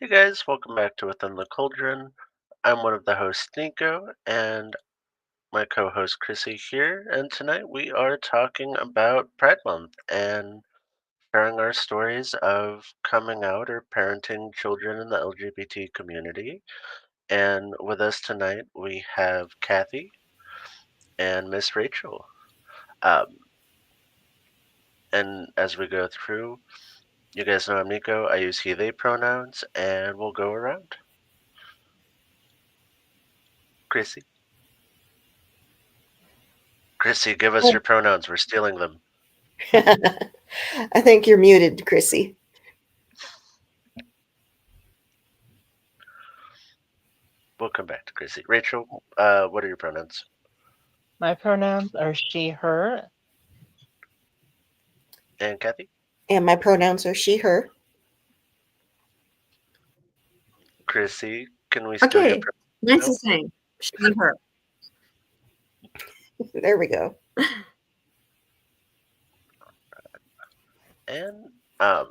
Hey guys, welcome back to Within the Cauldron. I'm one of the hosts, Nico, and my co host, Chrissy, here. And tonight we are talking about Pride Month and sharing our stories of coming out or parenting children in the LGBT community. And with us tonight, we have Kathy and Miss Rachel. Um, and as we go through, you guys know I'm Nico. I use he, they pronouns, and we'll go around. Chrissy. Chrissy, give us your pronouns. We're stealing them. I think you're muted, Chrissy. We'll come back to Chrissy. Rachel, what are your pronouns? My pronouns are she, her. And Kathy? And my pronouns are she, her. Chrissy, can we steal your Okay, mine's the pronouns? same. She, her. There we go. And I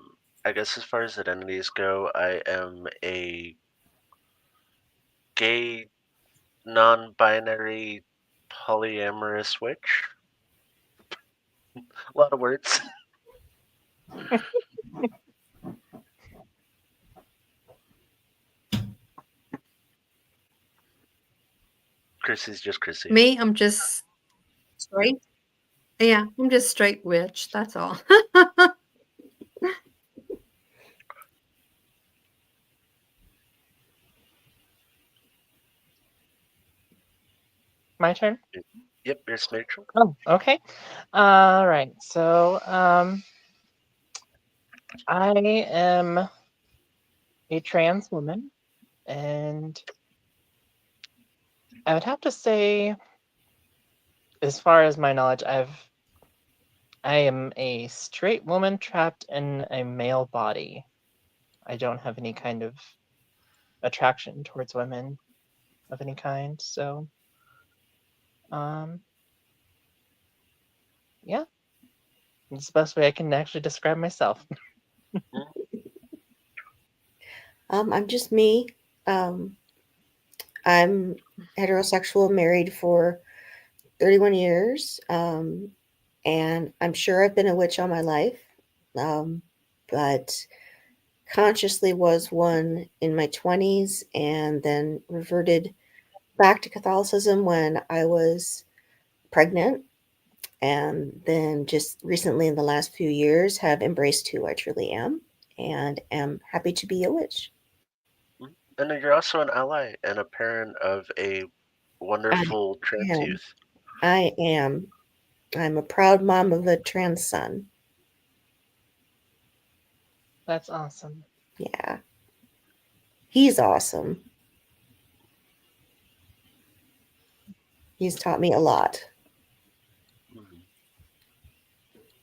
guess as far as identities go, I am a gay, non-binary, polyamorous witch. A lot of words. Chrissy's just Chrissy. Me, I'm just straight. Yeah, I'm just straight witch. That's all. My turn? Yep, here's Rachel. Oh, okay. All right. So, I am a trans woman, and I would have to say, as far as my knowledge, I am a straight woman trapped in a male body. I don't have any kind of attraction towards women of any kind, so yeah. It's the best way I can actually describe myself. I'm just me. I'm heterosexual, married for 31 years. And I'm sure I've been a witch all my life. But consciously was one in my 20s and then reverted back to Catholicism when I was pregnant. And then just recently in the last few years have embraced who I truly am and am happy to be a witch. And then you're also an ally and a parent of a I wonderful trans am. youth. I am. I'm a proud mom of a trans son. That's awesome. Yeah. He's awesome. He's taught me a lot.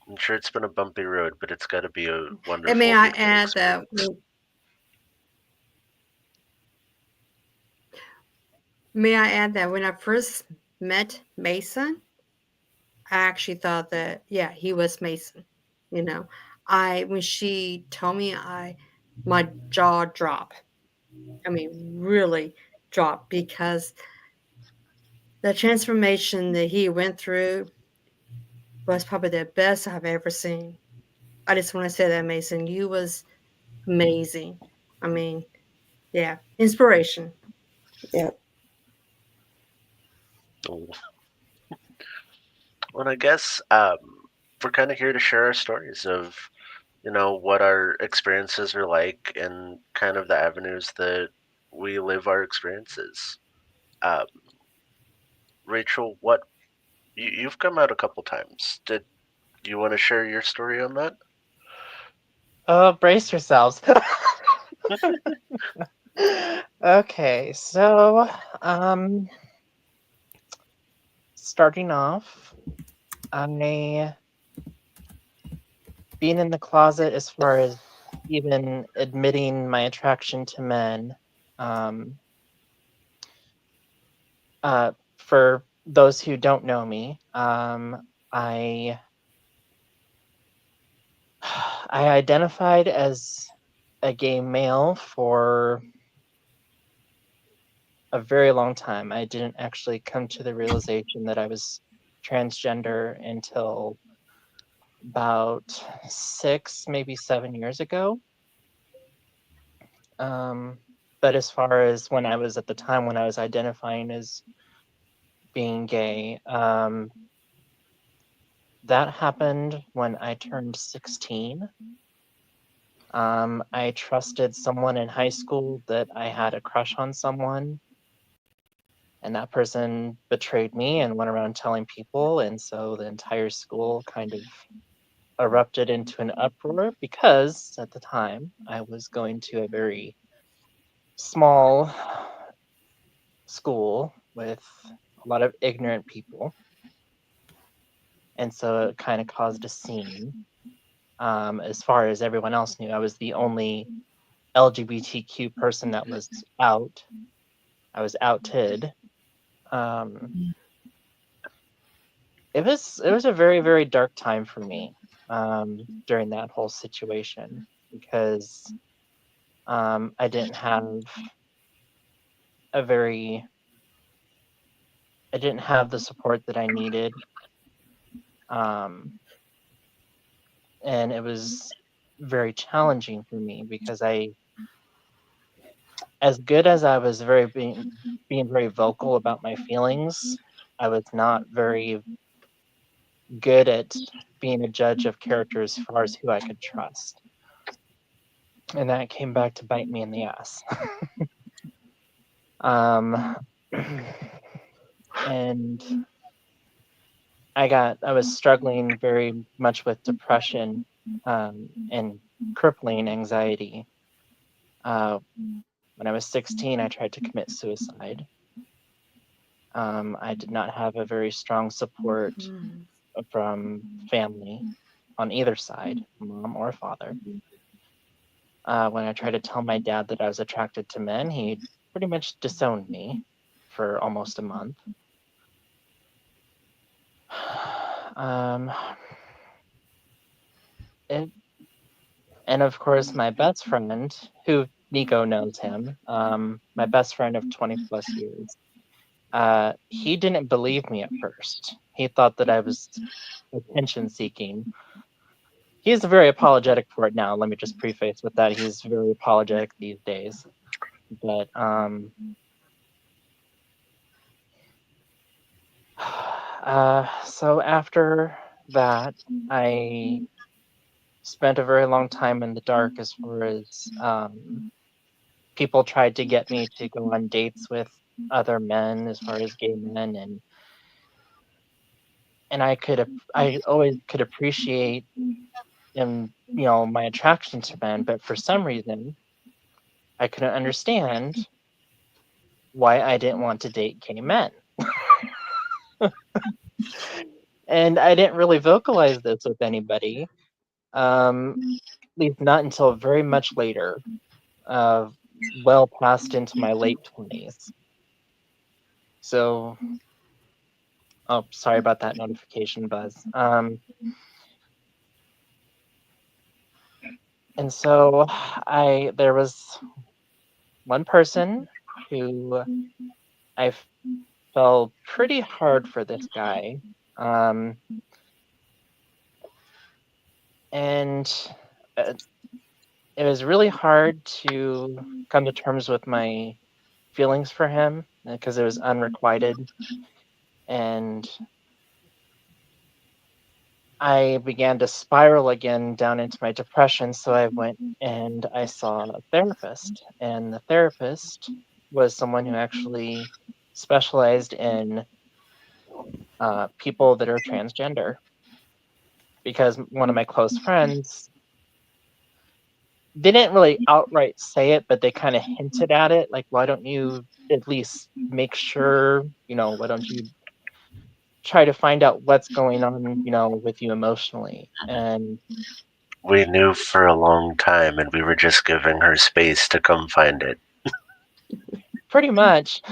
I'm sure it's been a bumpy road, but it's got to be a wonderful, And may I beautiful add experience. that? May I add that when I first met Mason, I actually thought that he was Mason. You know, when she told me, my jaw dropped. I mean, really dropped because the transformation that he went through was probably the best I've ever seen. I just want to say that, Mason, you was amazing. I mean, yeah, inspiration. Yep. Oh. Well, I guess we're kind of here to share our stories of, what our experiences are like and kind of the avenues that we live our experiences. Um, Rachel, you've come out a couple times. Did you want to share your story on that? Oh, brace yourselves. Okay, so starting off, I being in the closet as far as even admitting my attraction to men. For those who don't know me, I identified as a gay male for a very long time. I didn't actually come to the realization that I was transgender until about 6, maybe 7 years ago. But as far as when I was at the time when I was identifying as being gay, that happened when I turned 16. I trusted someone in high school that I had a crush on someone, and that person betrayed me and went around telling people, and so the entire school kind of erupted into an uproar because at the time I was going to a very small school with a lot of ignorant people, and so it kind of caused a scene. As far as everyone else knew, I was the only LGBTQ person that was out. I was outed. It was a very, very dark time for me during that whole situation because I didn't have the support that I needed, and it was very challenging for me because as good as I was being very vocal about my feelings, I was not very good at being a judge of characters as far as who I could trust. And that came back to bite me in the ass. And I was struggling very much with depression and crippling anxiety. When I was 16, I tried to commit suicide. I did not have a very strong support from family on either side, mom or father. When I tried to tell my dad that I was attracted to men, he pretty much disowned me for almost a month. And of course, my best friend, who Nico knows him, my best friend of 20 plus years, he didn't believe me at first. He thought that I was attention seeking. He's very apologetic for it now. Let me just preface with that. He's very apologetic these days. But so after that, I spent a very long time in the dark as far as people tried to get me to go on dates with other men as far as gay men, and I always could appreciate my attraction to men, but for some reason I couldn't understand why I didn't want to date gay men. And I didn't really vocalize this with anybody, at least not until very much later, well past into my late 20s. So, oh, sorry about that notification buzz. And so there was one person who I fell pretty hard for this guy. And it was really hard to come to terms with my feelings for him because it was unrequited. And I began to spiral again down into my depression. So I went and I saw a therapist. And the therapist was someone who actually specialized in people that are transgender. Because one of my close friends, they didn't really outright say it, but they kind of hinted at it. Like, why don't you at least make sure, why don't you try to find out what's going on, with you emotionally? And we knew for a long time, and we were just giving her space to come find it. pretty much.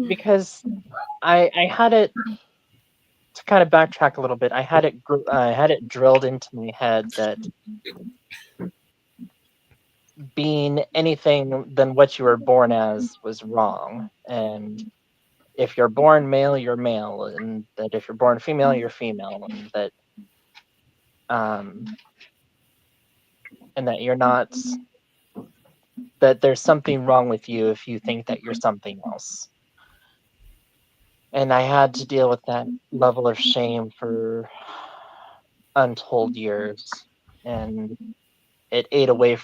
Because I had it to kind of backtrack a little bit, I had it drilled into my head that being anything than what you were born as was wrong, and if you're born male, you're male, and that if you're born female, you're female, and that you're not, that there's something wrong with you if you think that you're something else. And I had to deal with that level of shame for untold years, and it ate away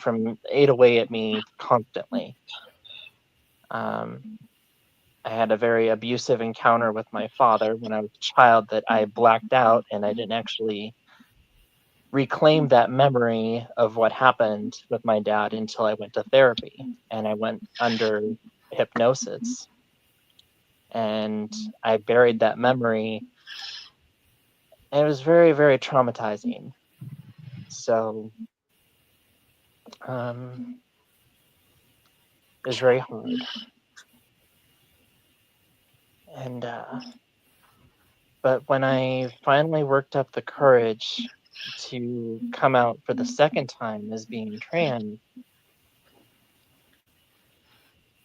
at me constantly. I had a very abusive encounter with my father when I was a child that I blacked out, and I didn't actually reclaim that memory of what happened with my dad until I went to therapy, and I went under hypnosis, and I buried that memory, and it was very, very traumatizing. So it was very hard. And but when I finally worked up the courage to come out for the second time as being trans,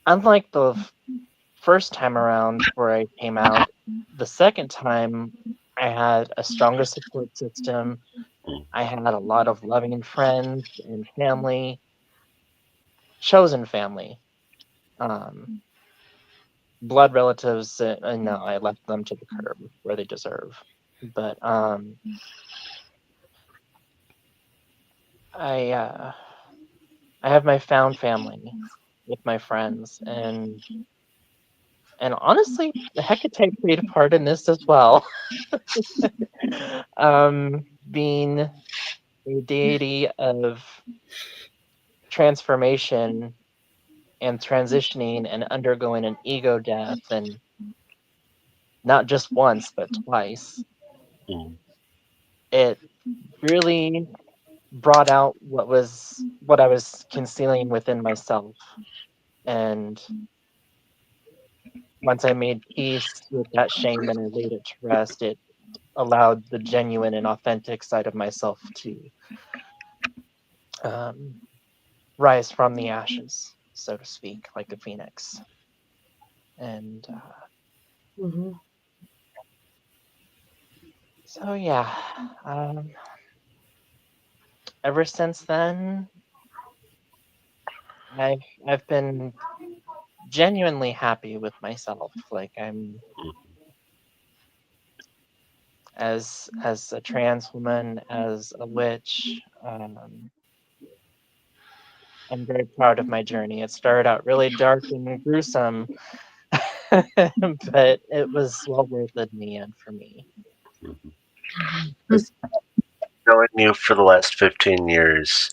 unlike the first time around where I came out, the second time I had a stronger support system. I had a lot of loving friends and family, chosen family. Blood relatives, no, I left them to the curb where they deserve. But I have my found family with my friends, and honestly, the Hecate played a part in this as well. Being a deity of transformation and transitioning and undergoing an ego death, and not just once but twice, it really brought out what I was concealing within myself. And once I made peace with that shame and I laid it to rest, it allowed the genuine and authentic side of myself to rise from the ashes, so to speak, like a phoenix. And so yeah, ever since then, I've been genuinely happy with myself. Like, I'm, as a trans woman, as a witch, I'm very proud of my journey. It started out really dark and gruesome, but it was well worth it in the end for me. Knowing you for the last 15 years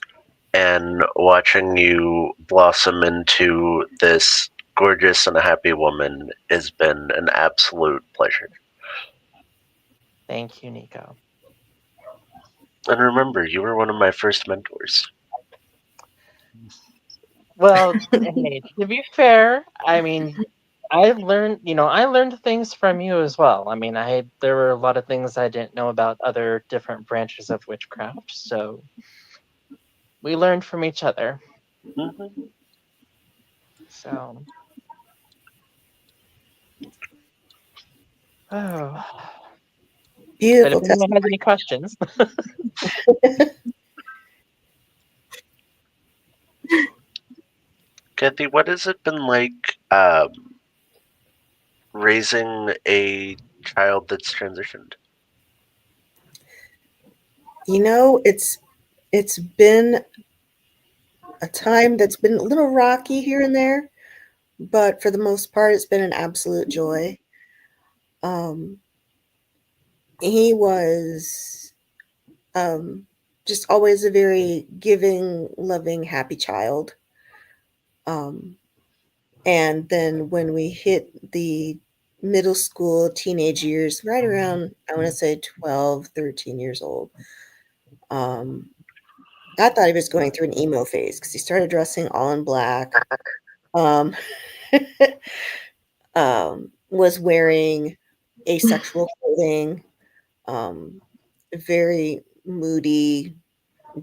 and watching you blossom into this gorgeous and happy woman has been an absolute pleasure. Thank you, Nico. And remember, you were one of my first mentors. Well, hey, to be fair, I mean, I learned things from you as well. I mean, there were a lot of things I didn't know about other different branches of witchcraft, so we learned from each other. Mm-hmm. So, oh. Beautiful. But if anyone has any questions, Kathy, what has it been like raising a child that's transitioned? You know, it's been a time that's been a little rocky here and there, but for the most part, it's been an absolute joy. He was just always a very giving, loving, happy child. And then when we hit the middle school, teenage years, right around, I want to say 12, 13 years old, I thought he was going through an emo phase because he started dressing all in black. Was wearing asexual clothing. very moody,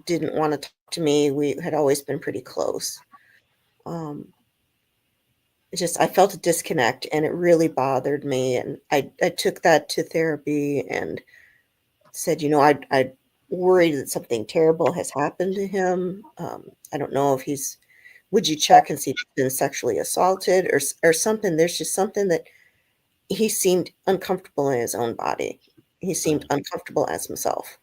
didn't want to talk to me. We had always been pretty close. I felt a disconnect, and it really bothered me. And I took that to therapy and said, I worried that something terrible has happened to him. I don't know if would you check and see if he's been sexually assaulted or something? There's just something that he seemed uncomfortable in his own body. He seemed uncomfortable as himself,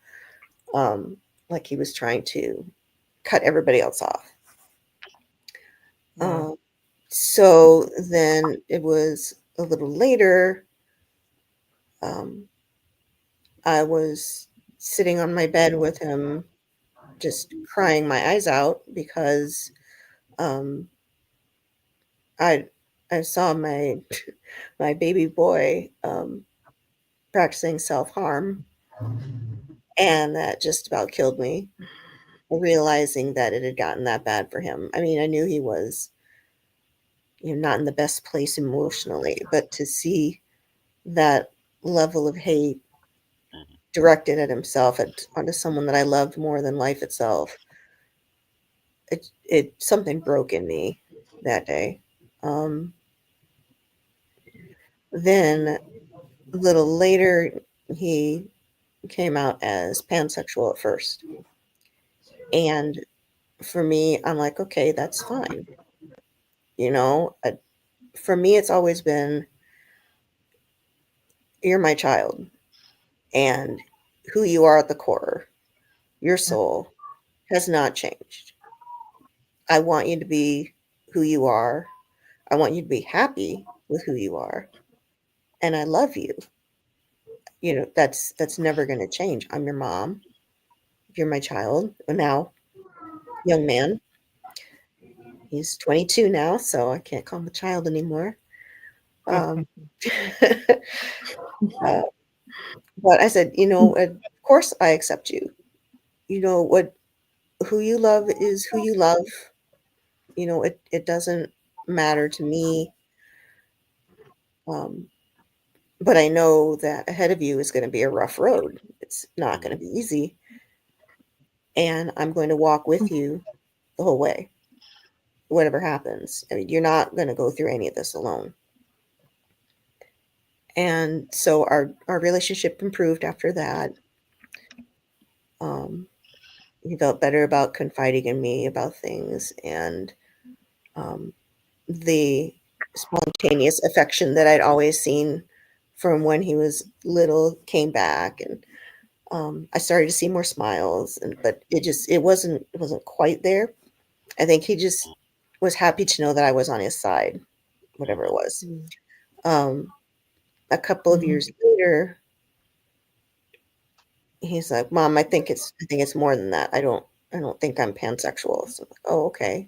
like he was trying to cut everybody else off. Mm. So then it was a little later. I was sitting on my bed with him, just crying my eyes out because um, I I saw my my baby boy practicing self-harm, and that just about killed me. Realizing that it had gotten that bad for him. I mean, I knew he was, not in the best place emotionally, but to see that level of hate directed at himself, onto someone that I loved more than life itself, it something broke in me that day. Um, then a little later, he came out as pansexual at first, and for me, I'm like, okay, that's fine. You know, for me, it's always been, you're my child, and who you are at the core, your soul, has not changed. I want you to be who you are. I want you to be happy with who you are, and I love you. That's never going to change. I'm your mom. You're my child. Now, young man. He's 22 now, so I can't call him a child anymore. Um, uh, but I said, of course I accept you. Who you love is who you love. It doesn't matter to me. Um, but I know that ahead of you is going to be a rough road. It's not going to be easy. And I'm going to walk with you the whole way, whatever happens. I mean, you're not going to go through any of this alone. And so our relationship improved after that. He felt better about confiding in me about things, and the spontaneous affection that I'd always seen from when he was little came back, and I started to see more smiles, but it wasn't quite there. I think he just was happy to know that I was on his side, whatever it was. A couple of years later, he's like, "Mom, I think it's more than that. I don't think I'm pansexual." So I'm like, "Oh, okay.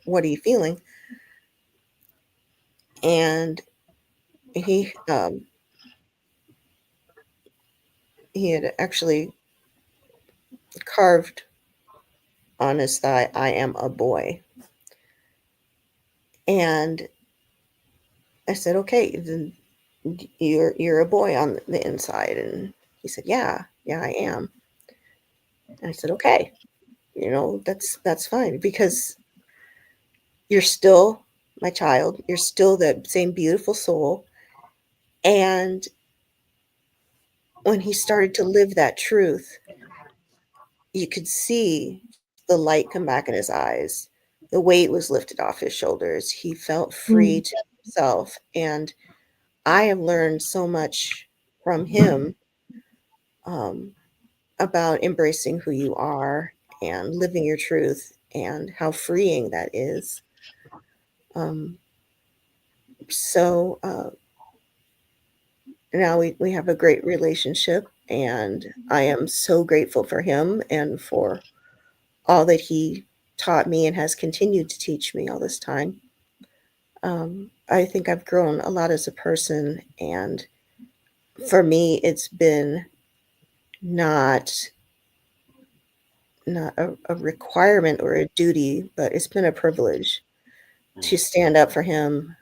What are you feeling?" And he he had actually carved on his thigh, "I am a boy." And I said, "Okay, then you're a boy on the inside." And he said, "Yeah, yeah, I am." And I said, "Okay, that's fine, because you're still my child. You're still that same beautiful soul." And when he started to live that truth, you could see the light come back in his eyes. The weight was lifted off his shoulders. He felt free to himself. And I have learned so much from him, um, about embracing who you are and living your truth, and how freeing that is. Um, so now we have a great relationship, and I am so grateful for him and for all that he taught me and has continued to teach me all this time. I think I've grown a lot as a person, and for me, it's been not a requirement or a duty, but it's been a privilege to stand up for him.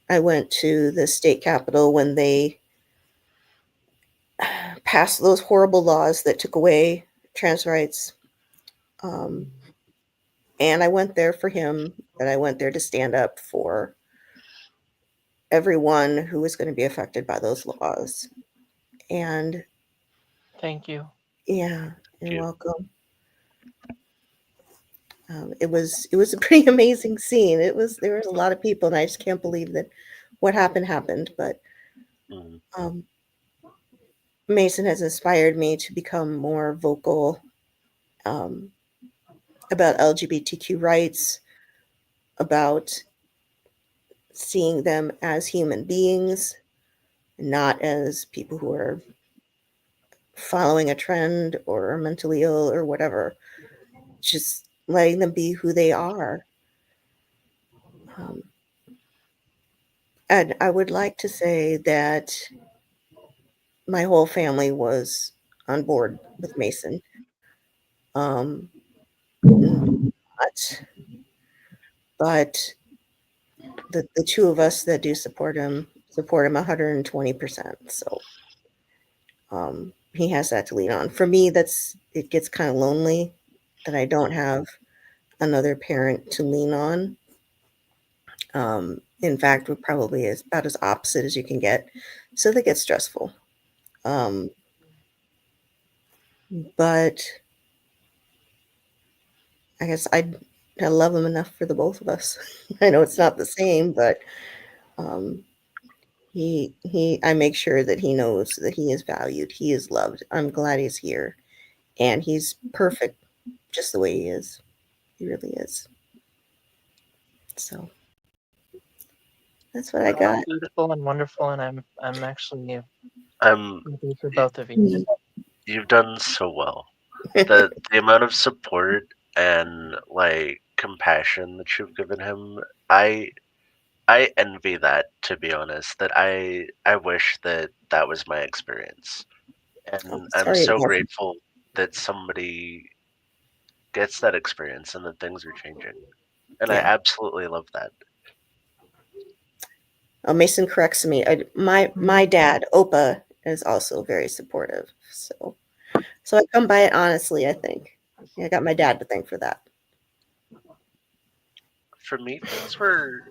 I went to the state capitol when they passed those horrible laws that took away trans rights. And I went there for him, and I went there to stand up for everyone who was going to be affected by those laws. And Thank you. yeah, you're you. welcome. It was a pretty amazing scene. There was a lot of people, and I just can't believe that what happened. But Mm, Mason has inspired me to become more vocal um, about LGBTQ rights, about seeing them as human beings, not as people who are following a trend or are mentally ill or whatever. Just letting them be who they are. Um, and I would like to say that my whole family was on board with Mason. Um, but the two of us that do support him 120%. So he has that to lean on. For me, it gets kind of lonely that I don't have another parent to lean on. In fact, we're probably about as opposite as you can get. So they get stressful. But I guess I love him enough for the both of us. I know it's not the same, but um, I make sure that he knows that he is valued, he is loved. I'm glad he's here, and he's perfect just the way he is. He really is. So that's what I got. Beautiful and wonderful, and I'm actually I'm. happy for both of you. You've done so well. The amount of support and like compassion that you've given him, I envy that, to be honest. That I wish that that was my experience, Oh, and I'm sorry it so wasn't. grateful that somebody gets that experience and that things are changing. And I Yeah. absolutely love that. Mason corrects me. My dad, Opa, is also very supportive. So I come by it honestly, I think. Yeah, I got my dad to thank for that. For me, things were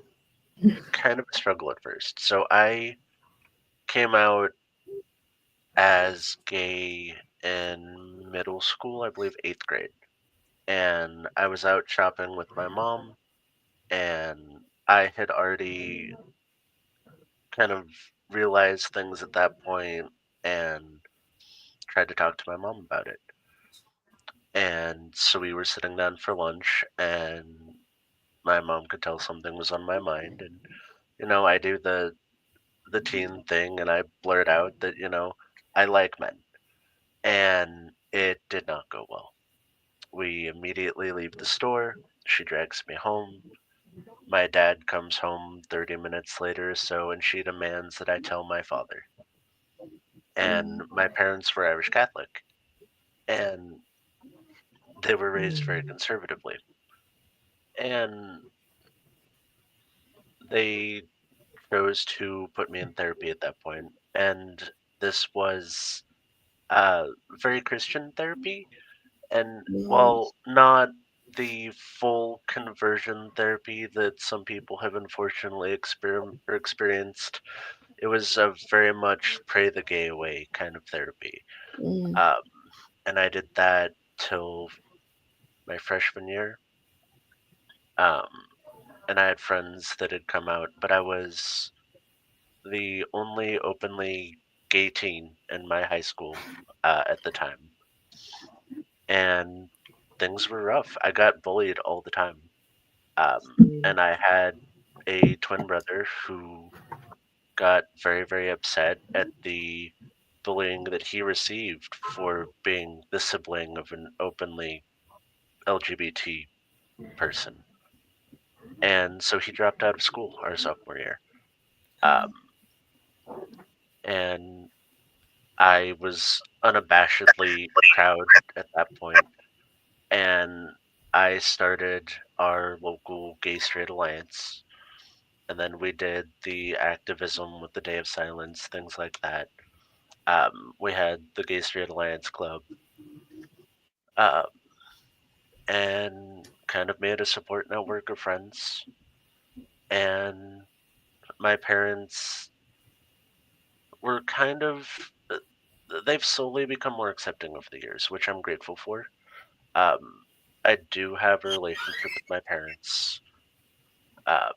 kind of a struggle at first. So I came out as gay in middle school, I believe 8th grade. And I was out shopping with my mom, and I had already kind of realized things at that point and tried to talk to my mom about it. And so we were sitting down for lunch, and my mom could tell something was on my mind. And, I do the teen thing, and I blurt out that, I like men. And it did not go well. We immediately leave the store. She drags me home. My dad comes home 30 minutes later or so, and she demands that I tell my father. And my parents were Irish Catholic, and they were raised very conservatively. And they chose to put me in therapy at that point. And this was very Christian therapy. And Mm, while not the full conversion therapy that some people have unfortunately experienced, it was a very much pray the gay away kind of therapy. mm, Um, and I did that till my freshman year. Um, and I had friends that had come out, but I was the only openly gay teen in my high school at the time. And things were rough. I got bullied all the time. And I had a twin brother who got very, very upset at the bullying that he received for being the sibling of an openly LGBT person. And so he dropped out of school our sophomore year. Um, and I was unabashedly proud at that point, and I started our local Gay Straight Alliance, and then we did the activism with the Day of Silence, things like that. We had the Gay Straight Alliance Club, uh, and kind of made a support network of friends. And my parents were kind of, they've slowly become more accepting over the years, which I'm grateful for. Um, I do have a relationship with my parents. Um,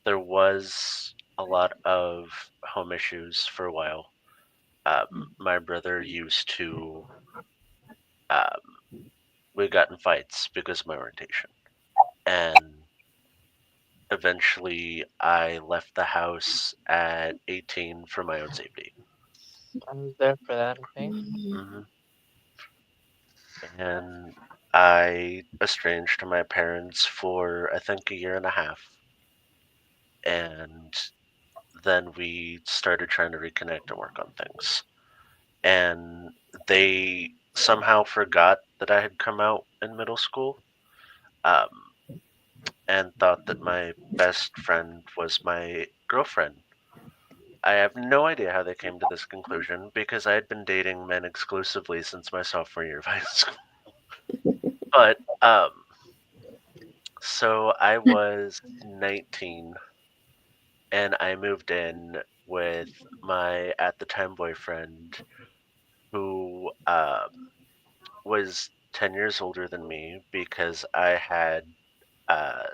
there was a lot of home issues for a while. My brother used to, we got in fights because of my orientation. And eventually I left the house at 18 for my own safety. I was there for that, okay? hmm And I estranged my parents for, I think, a year and a half. And then we started trying to reconnect and work on things. And they somehow forgot that I had come out in middle school, um, and thought that my best friend was my girlfriend. I have no idea how they came to this conclusion because I had been dating men exclusively since my sophomore year of high school. But so I was 19 and I moved in with my at the time boyfriend who was 10 years older than me because I had uh,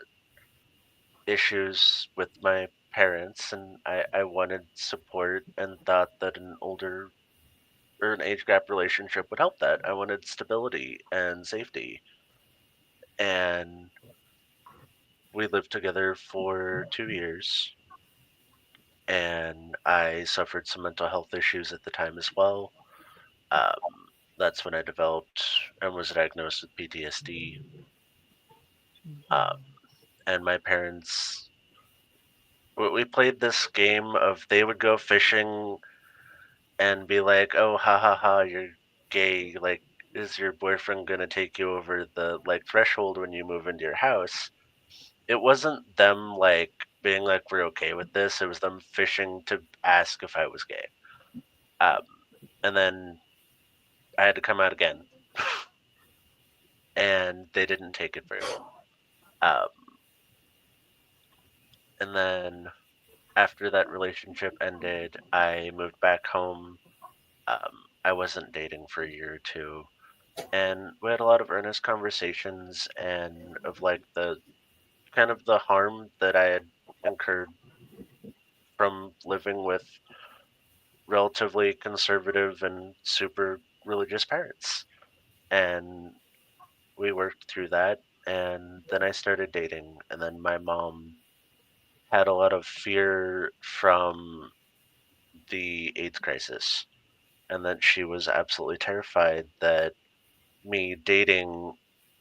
issues with my parents and I wanted support and thought that an older or an age gap relationship would help that. I wanted stability and safety. And we lived together for 2 years. And I suffered some mental health issues at the time as well. Um, that's when I developed and was diagnosed with PTSD. Um, and my parents, we played this game of they would go fishing and be like, "Oh, ha ha ha, you're gay. Like, is your boyfriend gonna take you over the like threshold when you move into your house?" It wasn't them like being like, "We're okay with this." It was them fishing to ask if I was gay. Um, and then I had to come out again, and they didn't take it very well. Um, and then after that relationship ended, I moved back home. I wasn't dating for a year or two, and we had a lot of earnest conversations and of like the kind of the harm that I had incurred from living with relatively conservative and super religious parents. And we worked through that. And then I started dating. And then my mom had a lot of fear from the AIDS crisis. And that she was absolutely terrified that me dating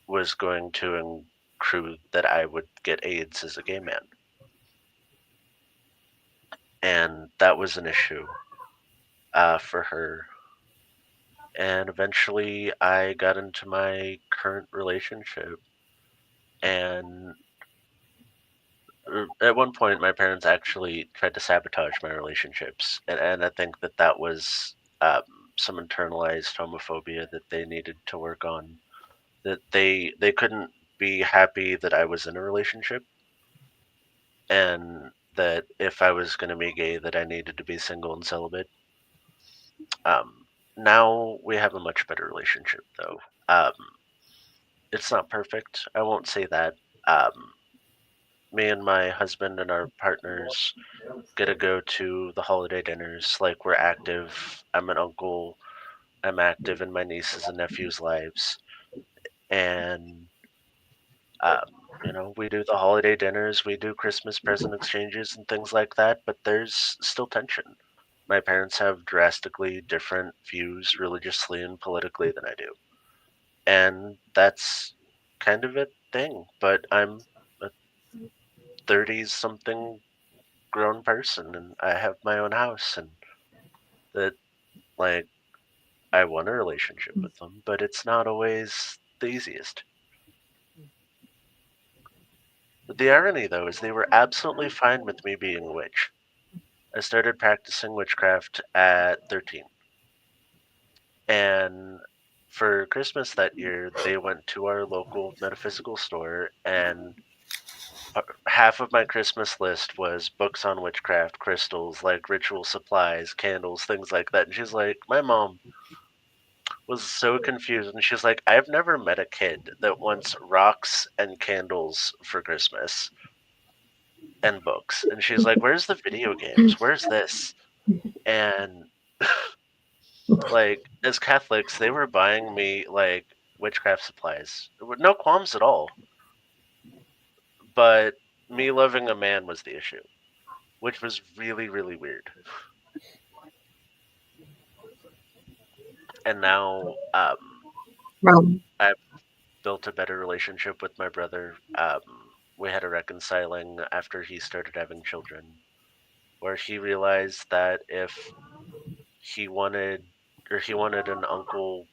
was going to include that I would get AIDS as a gay man. And that was an issue for her. And eventually I got into my current relationship. And at one point, my parents actually tried to sabotage my relationships. And I think that that was some internalized homophobia that they needed to work on. That they couldn't be happy that I was in a relationship, and that if I was going to be gay, that I needed to be single and celibate. Now we have a much better relationship, though. Um, it's not perfect. I won't say that. Um, Me and my husband and our partners get to go to the holiday dinners. Like, we're active. I'm an uncle. I'm active in my nieces and nephews' lives. And, um, we do the holiday dinners, we do Christmas present exchanges and things like that, but there's still tension. My parents have drastically different views religiously and politically than I do. And that's kind of a thing, but I'm a 30 something grown person and I have my own house, and that, like, I want a relationship with them, but it's not always the easiest. But the irony, though, is they were absolutely fine with me being a witch. I started practicing witchcraft at 13. And for Christmas that year, they went to our local metaphysical store, and half of my Christmas list was books on witchcraft, crystals, like ritual supplies, candles, things like that. And she's like, my mom was so confused, and she's like, I've never met a kid that wants rocks and candles for Christmas and books. And she's like, where's the video games? Where's this? And like, as Catholics, they were buying me like witchcraft supplies. There were no qualms at all. But me loving a man was the issue, which was really, really weird. And now I've built a better relationship with my brother. We had a reconciling after he started having children, where he realized that if he wanted an uncle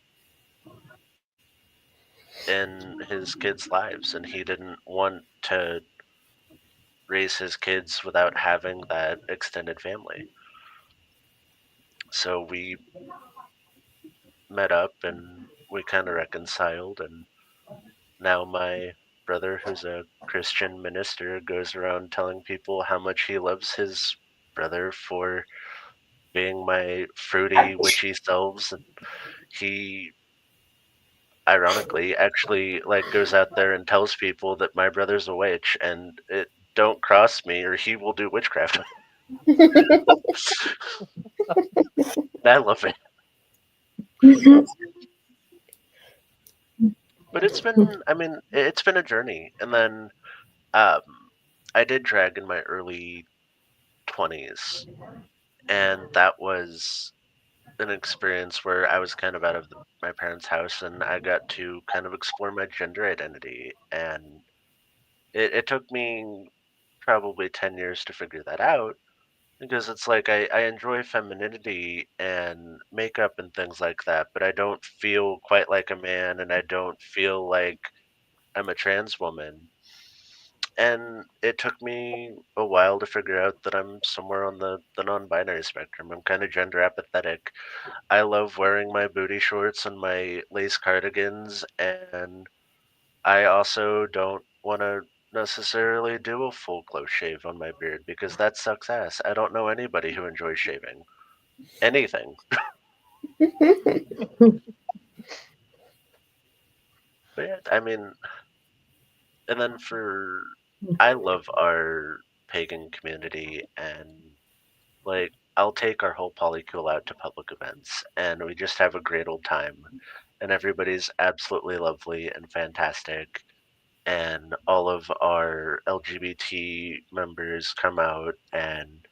in his kids' lives, and he didn't want to raise his kids without having that extended family. So we met up and we kind of reconciled, and now my brother, who's a Christian minister, goes around telling people how much he loves his brother for being my fruity, witchy selves, and he ironically actually like goes out there and tells people that my brother's a witch and don't cross me or he will do witchcraft. I love it. But it's been a journey. And then I did drag in my early 20s, and that was an experience where I was kind of out of my parents' house, and I got to kind of explore my gender identity. And it took me probably 10 years to figure that out, because it's like I enjoy femininity and makeup and things like that, but I don't feel quite like a man, and I don't feel like I'm a trans woman. And it took me a while to figure out that I'm somewhere on the non-binary spectrum. I'm kind of gender apathetic. I love wearing my booty shorts and my lace cardigans, and I also don't want to necessarily do a full close shave on my beard because that sucks ass. I don't know anybody who enjoys shaving anything. But yeah, and then I love our pagan community, and like I'll take our whole polycule out to public events, and we just have a great old time, and everybody's absolutely lovely and fantastic, and all of our LGBT members come out, and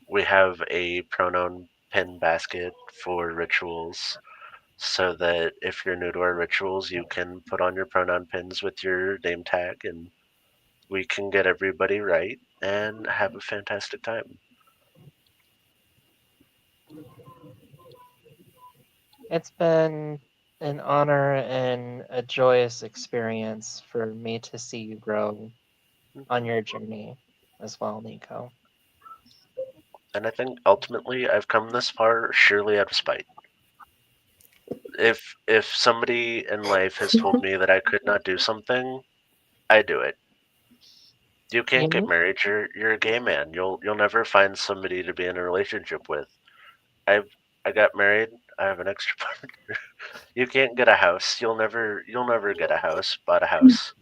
we have a pronoun pin basket for rituals, so that if you're new to our rituals, you can put on your pronoun pins with your name tag, and we can get everybody right and have a fantastic time. It's been an honor and a joyous experience for me to see you grow on your journey as well, Nico. And I think ultimately I've come this far surely out of spite. If somebody in life has told me that I could not do something, I do it. You can't get married. You're a gay man. You'll never find somebody to be in a relationship with. I got married. I have an extra partner. You can't get a house. You'll never get a house. Bought a house.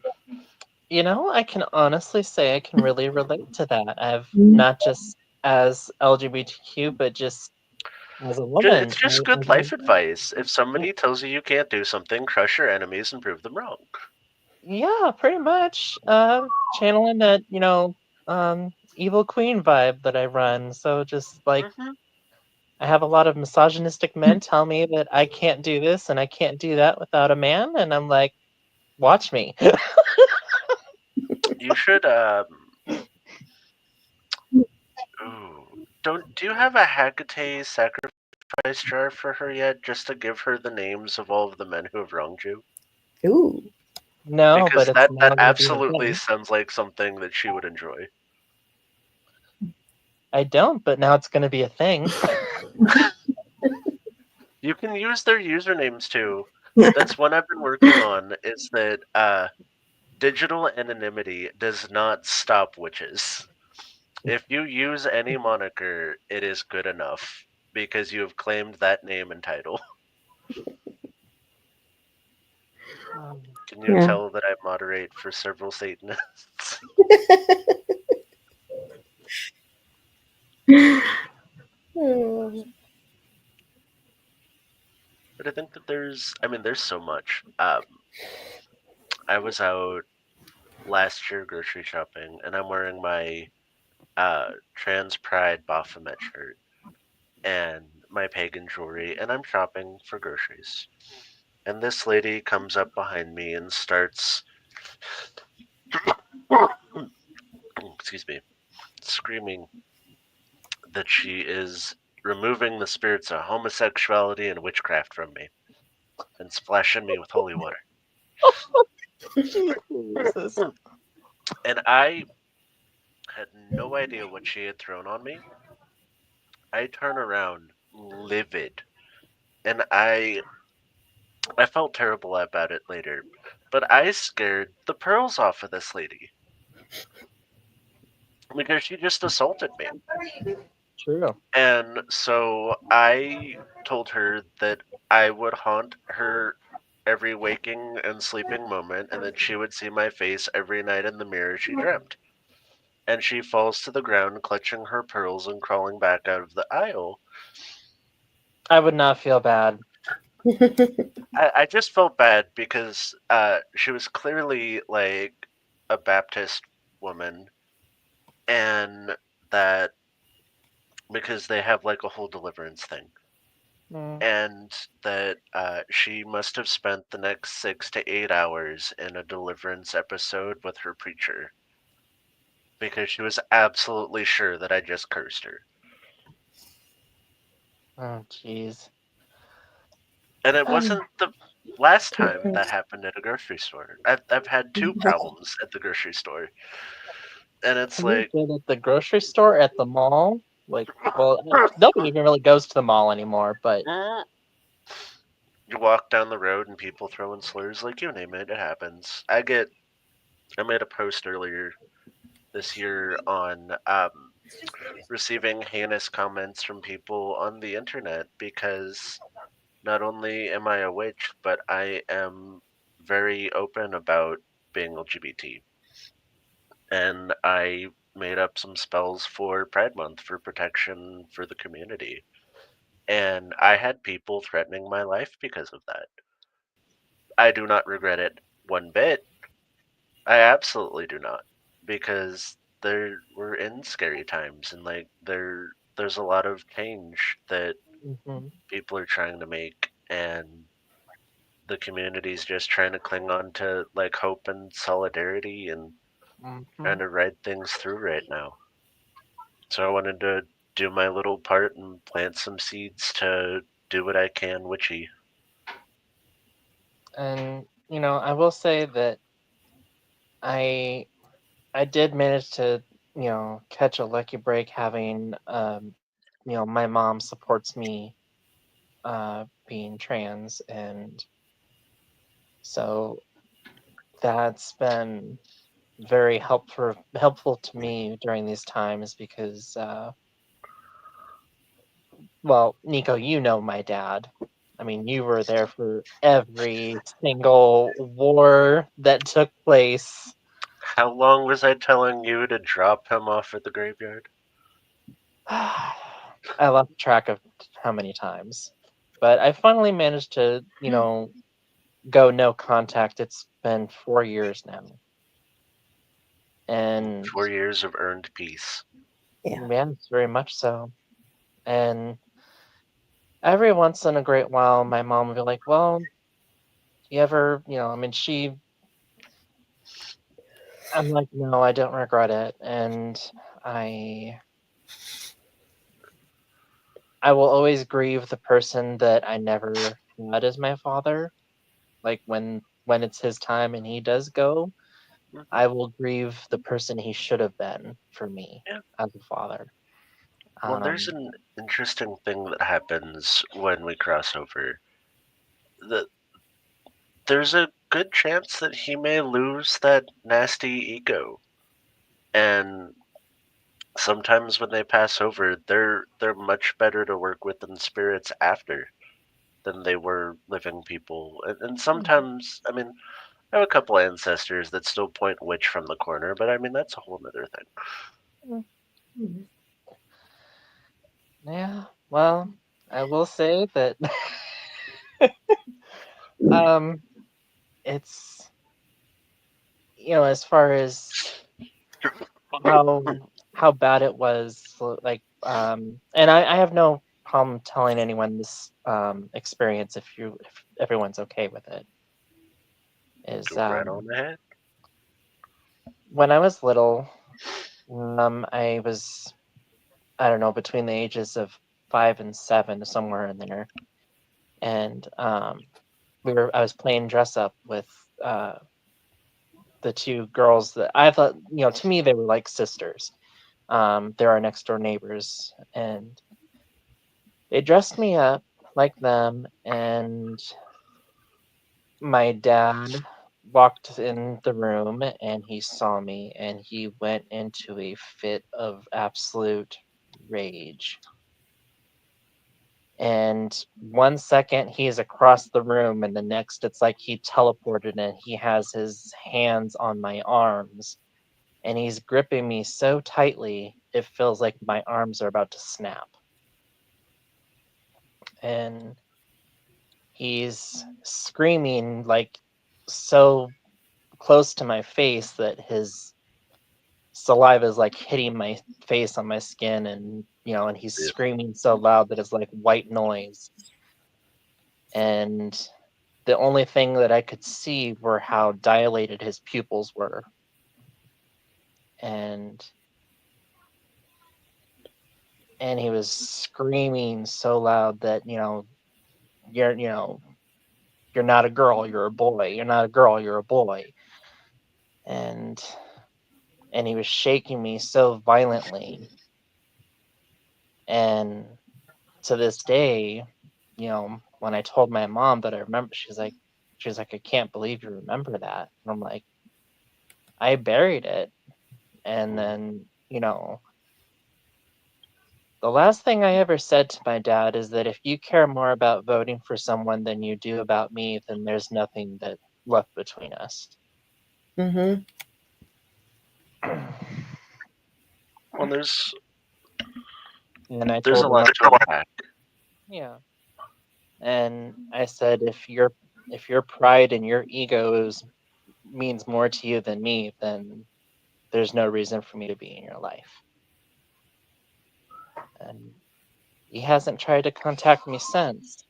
You know, I can honestly say I can really relate to that. I've not just as LGBTQ, but just as a woman. It's just good life advice. If somebody tells you can't do something, crush your enemies and prove them wrong. Yeah, pretty much. Channeling that, evil queen vibe that I run. So just like I have a lot of misogynistic men tell me that I can't do this and I can't do that without a man, and I'm like, watch me. You should do you have a Hecate sacrifice jar for her yet, just to give her the names of all of the men who have wronged you? Ooh. No, because but it's that absolutely sounds like something that she would enjoy. I don't, but now it's going to be a thing. You can use their usernames too. That's one I've been working on, is that digital anonymity does not stop witches. If you use any moniker, it is good enough because you have claimed that name and title. Can you Yeah. tell that I moderate for several Satanists? Hmm. But I think that there's so much. I was out last year grocery shopping, and I'm wearing my Trans Pride Baphomet shirt and my pagan jewelry, and I'm shopping for groceries. And this lady comes up behind me and starts, excuse me, screaming that she is removing the spirits of homosexuality and witchcraft from me and splashing me with holy water. Jesus. And I had no idea what she had thrown on me. I turn around livid, and I felt terrible about it later, but I scared the pearls off of this lady because she just assaulted me. True. And so I told her that I would haunt her every waking and sleeping moment, and that she would see my face every night in the mirror she dreamt. And she falls to the ground, clutching her pearls and crawling back out of the aisle. I would not feel bad. I just felt bad because she was clearly like a Baptist woman, and that because they have like a whole deliverance thing, and that she must have spent the next 6 to 8 hours in a deliverance episode with her preacher because she was absolutely sure that I just cursed her. Oh, jeez. And it wasn't the last time that happened at a grocery store. I've had two problems at the grocery store. And it's Can you like, get at the grocery store, at the mall? Like, well, nobody even really goes to the mall anymore, but you walk down the road and people throwing slurs, like you name it, it happens. I made a post earlier this year on receiving heinous comments from people on the internet because not only am I a witch, but I am very open about being LGBT. And I made up some spells for Pride Month for protection for the community. And I had people threatening my life because of that. I do not regret it one bit. I absolutely do not. Because we're in scary times, and like there's a lot of change that people are trying to make, and the community's just trying to cling on to like hope and solidarity and trying to ride things through right now. So I wanted to do my little part and plant some seeds to do what I can witchy. And I will say that I did manage to catch a lucky break having my mom supports me being trans, and so that's been very helpful to me during these times because well, Nico, you know my dad. I mean, you were there for every single war that took place. How long was I telling you to drop him off at the graveyard? I lost track of how many times, but I finally managed to, go no contact. It's been 4 years now, and 4 years of earned peace. yeah, it's very much so. And every once in a great while, my mom will be like, "Well, you ever, I mean, I'm like, no, I don't regret it, and I I will always grieve the person that I never had as my father. Like when it's his time and he does go, I will grieve the person he should have been for me Yeah. as a father. Well, there's Um, an interesting thing that happens when we cross over. The, there's a good chance that he may lose that nasty ego, and sometimes when they pass over, they're much better to work with in spirits after than they were living people. And sometimes, I mean, I have a couple ancestors that still point witch from the corner, but I mean that's a whole other thing. Mhm. yeah, well, I will say that um, it's, as far as how bad it was, like, and I have no problem telling anyone this experience if everyone's okay with it. Is Go right on ahead. when I was little, I don't know, between the ages of 5 and 7, somewhere in there, and I was playing dress up with the two girls that I thought, to me they were like sisters. They're our next door neighbors, and they dressed me up like them, and my dad walked in the room and he saw me and he went into a fit of absolute rage. And 1 second he's across the room, and the next it's like he teleported and he has his hands on my arms and he's gripping me so tightly it feels like my arms are about to snap. And he's screaming like so close to my face that his saliva is like hitting my face on my skin, and and he's Yeah. screaming so loud that it's like white noise. And the only thing that I could see were how dilated his pupils were. And he was screaming so loud that, you're you know, you're not a girl, you're a boy. You're not a girl, you're a boy. And he was shaking me so violently. And to this day, when I told my mom that I remember, she's like, I can't believe you remember that. And I'm like, I buried it. And then, the last thing I ever said to my dad is that if you care more about voting for someone than you do about me, then there's nothing that left between us. Mhm. Well, there's And I there's told a him, lot to unpack. yeah. And I said, if your pride and your egos means more to you than me, then there's no reason for me to be in your life. And he hasn't tried to contact me since.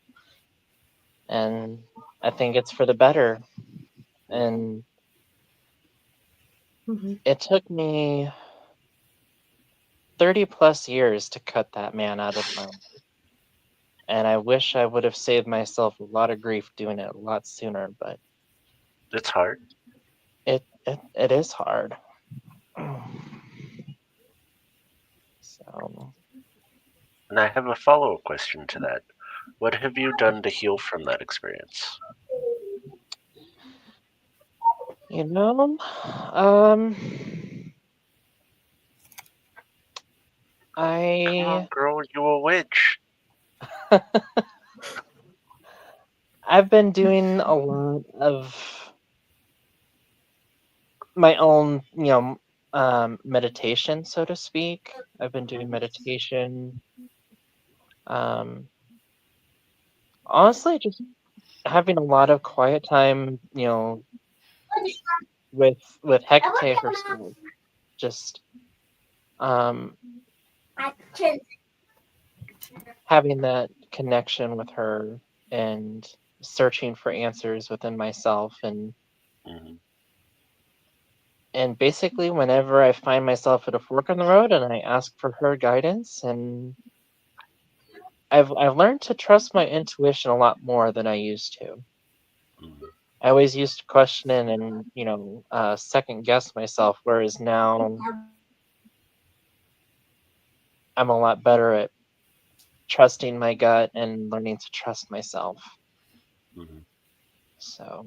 And I think it's for the better. And Mhm. it took me 30 plus years to cut that man out of my life. And I wish I would have saved myself a lot of grief doing it a lot sooner, but It's hard. it is hard. So, And I have a follow-up question to that. What have you done to heal from that experience? um, Come on, I girl, you a witch. I've been doing a lot of my own, meditation, so to speak. I've been doing meditation. Um, Honestly, just having a lot of quiet time, with Hecate herself. Just um, having that connection with her and searching for answers within myself, and Hmm. basically whenever I find myself at a fork in the road and I ask for her guidance, and I've learned to trust my intuition a lot more than I used to. Hmm. I always used to question it and second guess myself, whereas now I'm a lot better at trusting my gut and learning to trust myself. Hmm. So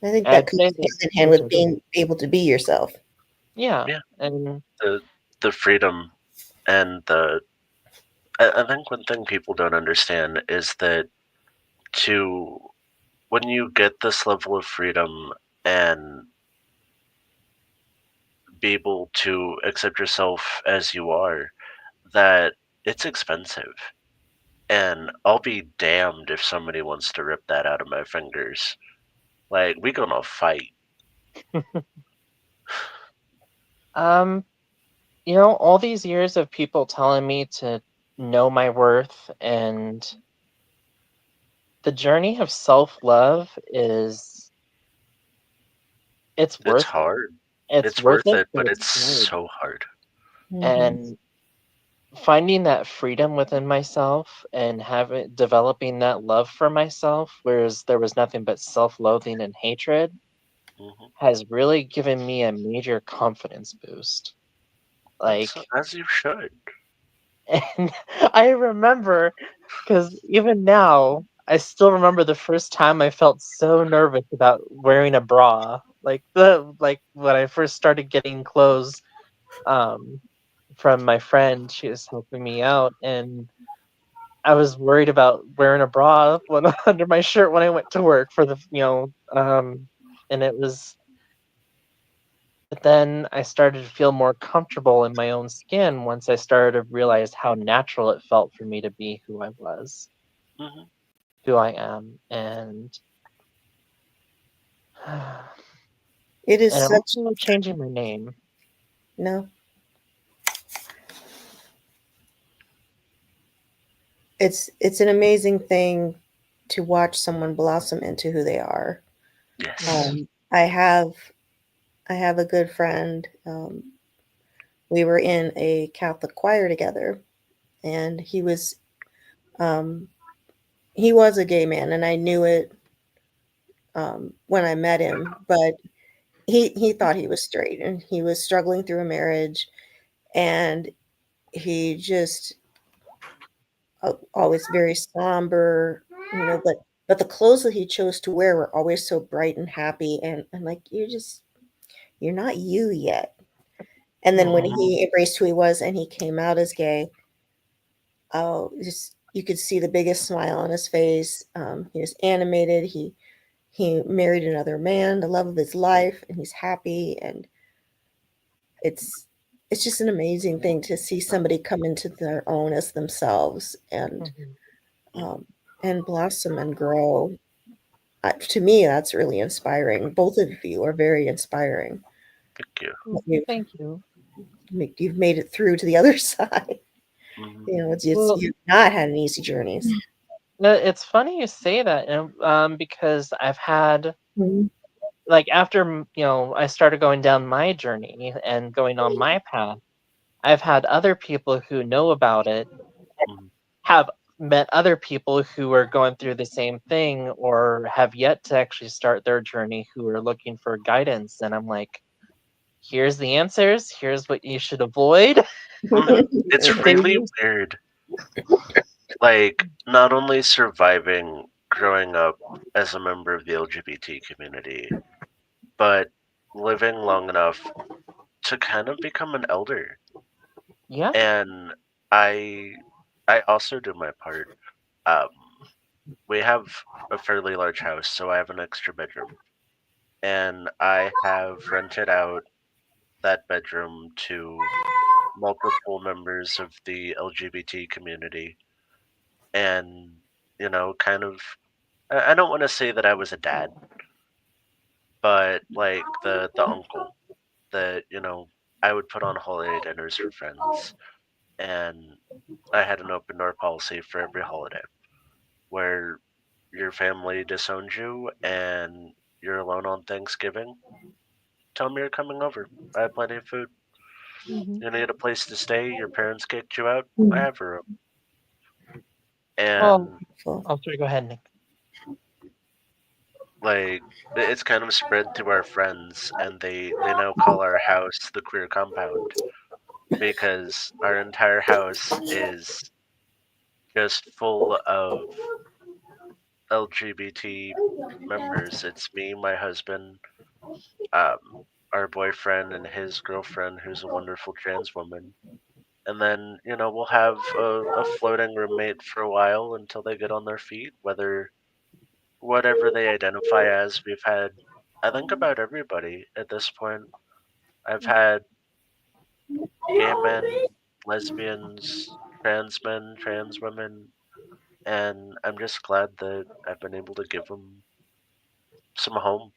I think I'd that say goes that hand in hand I'm with sorry. being able to be yourself. Yeah, Yeah. and The freedom and I think one thing people don't understand is that to when you get this level of freedom and be able to accept yourself as you are, that it's expensive. And I'll be damned if somebody wants to rip that out of my fingers. Like, we gonna fight. um, all these years of people telling me to know my worth, and the journey of self-love it's It's worth it. hard. It's It's worth worth it, it, but but it's it's hard. so hard. And finding that freedom within myself and developing that love for myself, whereas there was nothing but self-loathing and hatred, Hmm. has really given me a major confidence boost. That's Like, as you should. and I remember, because even now, I still remember the first time I felt so nervous about wearing a bra. Like when I first started getting clothes, um, from my friend, she was helping me out, and I was worried about wearing a bra when under my shirt when I went to work for and it was. But then I started to feel more comfortable in my own skin once I started to realize how natural it felt for me to be who I was, Hmm. who I am, and It is and such also changing my name. no. It's an amazing thing to watch someone blossom into who they are. Yeah. Yes. I have a good friend. We were in a Catholic choir together, and um, he was a gay man, and I knew it when I met him. But he thought he was straight, and he was struggling through a marriage, and he just always very somber, but the clothes that he chose to wear were always so bright and happy, and I'm like, you're not you yet. And then when Mhm. he embraced who he was and he came out as gay, oh, just you could see the biggest smile on his face. He was animated. He married another man, the love of his life, and he's happy. And it's it's just an amazing thing to see somebody come into their own as themselves Mhm. Hmm. and blossom and grow. To me, that's really inspiring. Both of you are very inspiring. Thank you. You've Thank you. you've made it through to the other side. Hmm. It's Well, you've not had an easy journeys. no, it's funny you say that, because I've had, Mhm. like, after I started going down my journey and going on my path, I've had other people who know about it Hmm. have met other people who are going through the same thing or have yet to actually start their journey who are looking for guidance, and I'm like, here's the answers, here's what you should avoid. Hmm. It's really They weird. Like, not only surviving growing up as a member of the LGBT community, but living long enough to kind of become an elder. Yeah. And I I also do my part. Um, we have a fairly large house, so I have an extra bedroom. And I have rented out that bedroom to multiple members of the LGBT community. And, kind of, I don't want to say that I was a dad, but like the uncle that, I would put on holiday dinners for friends. And I had an open door policy for every holiday where your family disowns you and you're alone on Thanksgiving. Tell me you're coming over. I have plenty of food. Mhm. You need a place to stay. Your parents kicked you out. I Mhm. have a room. Well, And Beautiful. I'm sorry. Go ahead, Nick. like it's kind of spread through our friends, and they now call our house the queer compound because our entire house is just full of LGBT members. It's me, my husband, our boyfriend, and his girlfriend, who's a wonderful trans woman. And then, we'll have a floating roommate for a while until they get on their feet, whatever they identify as. We've had, I think, about everybody at this point. I've had gay men, lesbians, trans men, trans women, and I'm just glad that I've been able to give them some home.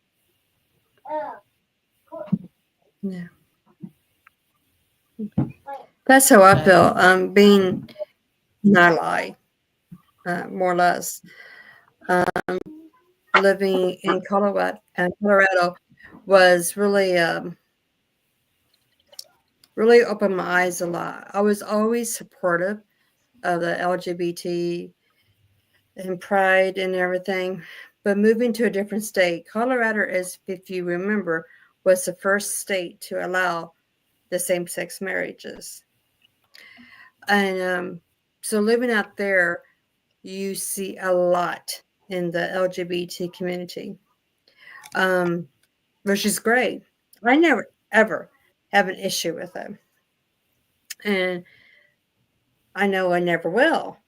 Yeah. That's how I feel. Being not lie, more or less. Living in Colorado was really opened my eyes a lot. I was always supportive of the LGBT and pride and everything, but moving to a different state, Colorado is, if you remember, was the first state to allow the same-sex marriages. And so living out there, you see a lot in the LGBT community, which is great. I never ever have an issue with them, and I know I never will.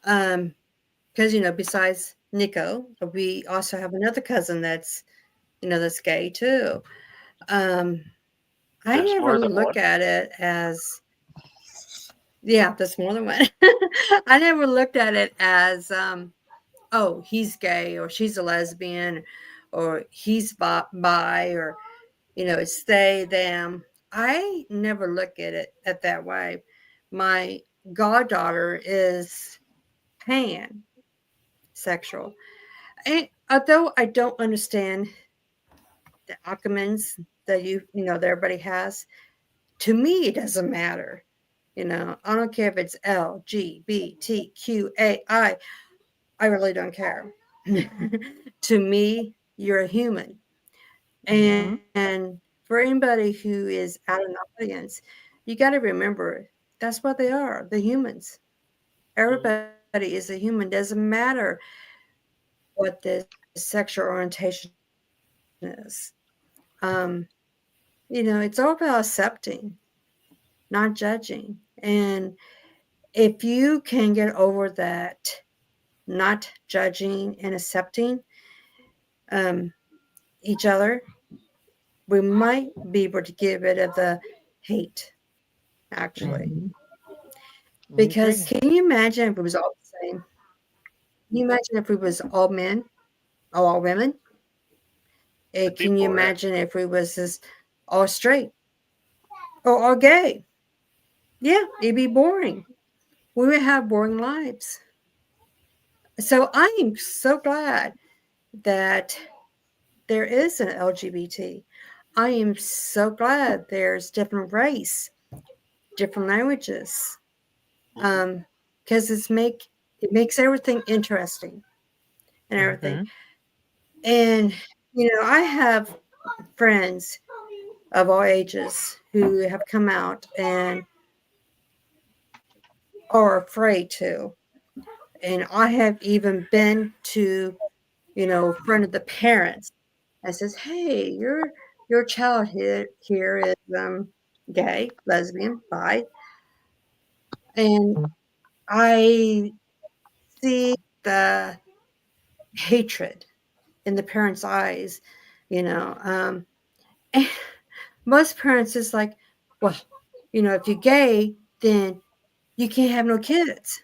Because besides Nico, we also have another cousin that's gay too. Um, I There's never more than look one. at it as, yeah, that's more than one. I never looked at it as oh, he's gay or she's a lesbian or he's bi or it's they, them. I never look at it at that way. My goddaughter is pansexual. And although I don't understand the acronyms that that everybody has, to me it doesn't matter. I don't care if it's LGBTQAI. I really don't care. To me, you're a human. And for anybody who is out in the audience, you got to remember that's what they are. The humans. Everybody is a human. Doesn't matter what the sexual orientation is. It's all about accepting, not judging. And if you can get over that, not judging and accepting each other, we might be able to get rid of the hate, actually. Because can you imagine if it was all the same? Can you imagine if we was all men, all women? Can you imagine if we was just all straight or all gay? Yeah, it'd be boring. We would have boring lives. So I am so glad that there is an LGBT. I am so glad there's different race, different languages, because it makes everything interesting and everything. And I have friends of all ages who have come out and are afraid to. And I have even been to, front of the parents and says, "Hey, your child here is gay, lesbian, bi," and I see the hatred in the parents' eyes. Most parents is like, "Well, if you're gay, then you can't have no kids."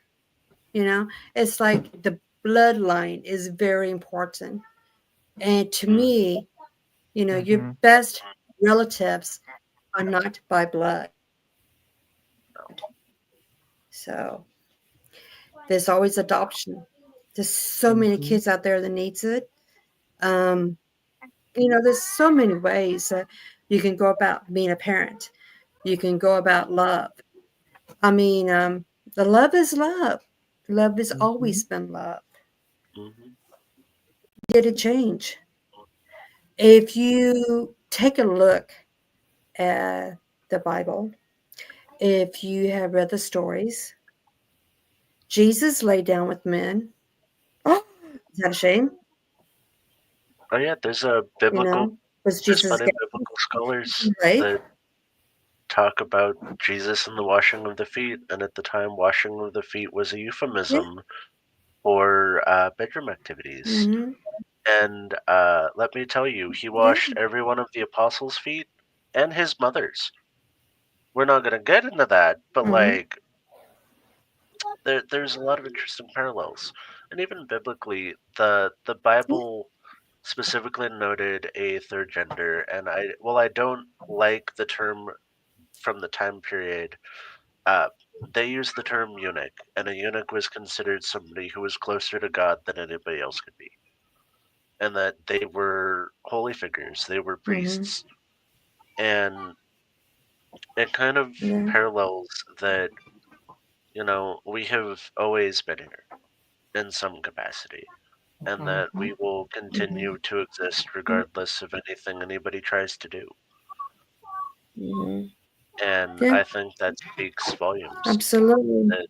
It's like the bloodline is very important. And to me, your best relatives are not by blood. So there's always adoption. There's so many kids out there that needs it. There's so many ways that you can go about being a parent. You can go about love. I mean, the love is love. Love has always been love. Did it change? If you take a look at the Bible, if you have read the stories, Jesus lay down with men. Oh, Is that a shame? Oh yeah, there's a You know, was there's Jesus plenty of biblical scholars right? that talk about Jesus and the washing of the feet, and at the time, washing of the feet was a euphemism for bedroom activities. Mm-hmm. And let me tell you, he Yeah. washed every one of the apostles' feet and his mother's. We're not gonna get into that, but Mm-hmm. like, there's a lot of interesting parallels, and even biblically, the Bible specifically noted a third gender, and I don't like the term from the time period. Uh, they used the term eunuch, and a eunuch was considered somebody who was closer to God than anybody else could be, and that they were holy figures, they were Mm-hmm. priests, and it kind of Yeah. parallels that, we have always been here in some capacity, and that Mhm. we will Mm-hmm. continue to exist regardless of anything anybody tries to do. mm-hmm. And Yeah. I think that speaks volumes. Absolutely. That,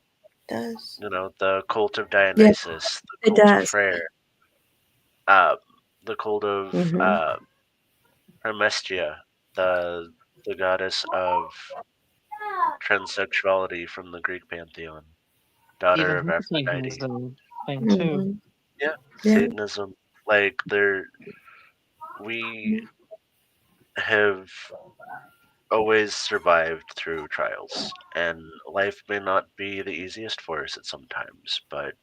Does. the cult of Yeah, Dionysus, the it cult of does. Freyr, uh, the cult of Mm-hmm. Hermestia, the goddess of transsexuality from the Greek pantheon, daughter Even of the Aphrodite. Satanism thing too. Mm-hmm. Yeah, Yeah. Satanism. Like we have always survived through trials, and life may not be the easiest for us at some times, but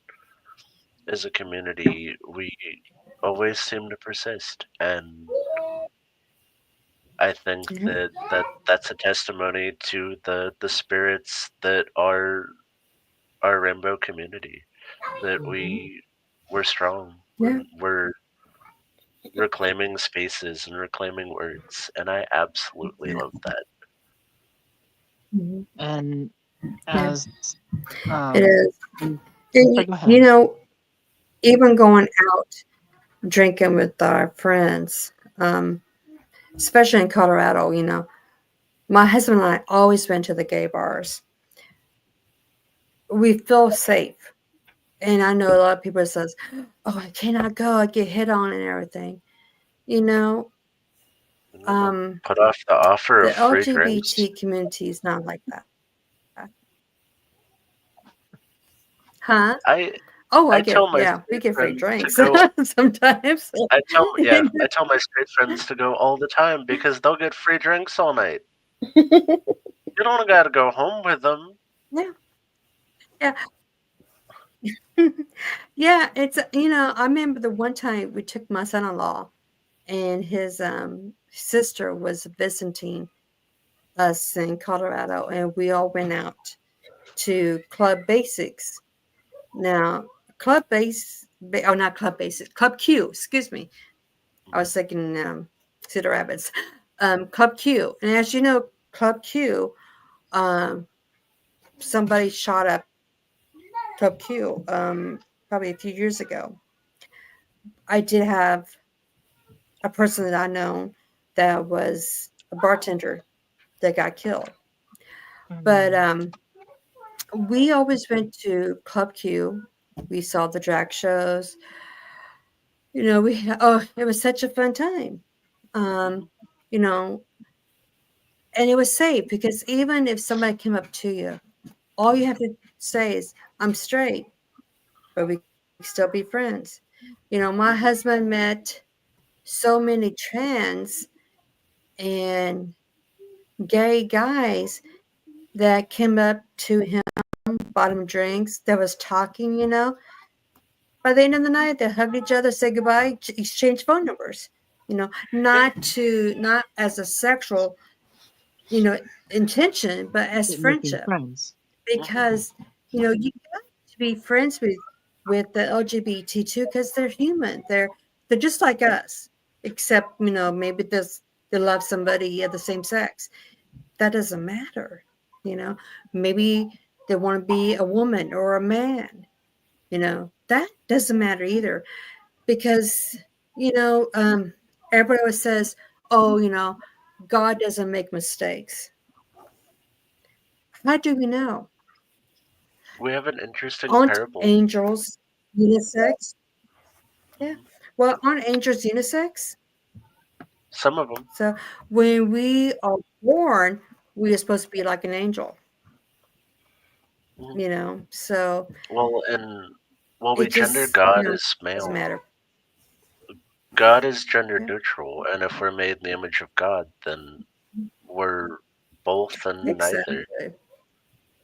as a community, we always seem to persist, and I think Yeah. that's a testimony to the spirits that are our rainbow community. That Mhm. we're strong. Yeah. We're reclaiming spaces and reclaiming words, and I absolutely Yeah. love that. Mm-hmm. And Yeah. as It um, is. and- And sorry, go you ahead. know, even going out drinking with our friends, especially in Colorado, my husband and I always went to the gay bars. We feel safe. And I know a lot of people says, "Oh, I cannot go. I get hit on and everything." You know, Don't um, put off the offer the of free drinks. LGBT community is not like that. Huh? I Oh, I tell my yeah, we straight get free friends to drinks go. sometimes. I tell my straight friends to go all the time because they'll get free drinks all night. You don't gotta go home with them. Yeah, yeah. Yeah, I remember the one time we took my son-in-law and his sister was visiting us in Colorado, and we all went out to Club Basics. Now, not Club Basics, Club Q, excuse me. I was thinking Cedar Rapids. Club Q. And as you know, Club Q, um, somebody shot up Club Q probably a few years ago. I did have a person that I know that was a bartender that got killed. But Mhm. we always went to Club Q. We saw the drag shows. It was such a fun time. Um, you know, and it was safe because even if somebody came up to you, all you have to say is, "I'm straight," but we can still be friends. My husband met so many trans and gay guys that came up to him, bought him drinks, that was talking. By the end of the night, they hugged each other, said goodbye, exchanged phone numbers. Yeah, Not as a sexual, intention, but as But making friendship. friends. mhm, Because you got to be friends with the LGBT too, because they're human. They're just like us, except maybe they love somebody of the same sex. That doesn't matter. You know, maybe they want to be a woman or a man. That doesn't matter either, because everybody always says, "Oh, God doesn't make mistakes." How do we know? We have an interesting Aren't parable. angels unisex? Yeah. Mhm. Well, aren't angels unisex? Some of them. So when we are born, we are supposed to be like an angel, Mhm. So We it gender just, God as doesn't male. matter. God is gender Yeah. neutral, and if we're made in the image of God, then we're both and neither. Exactly.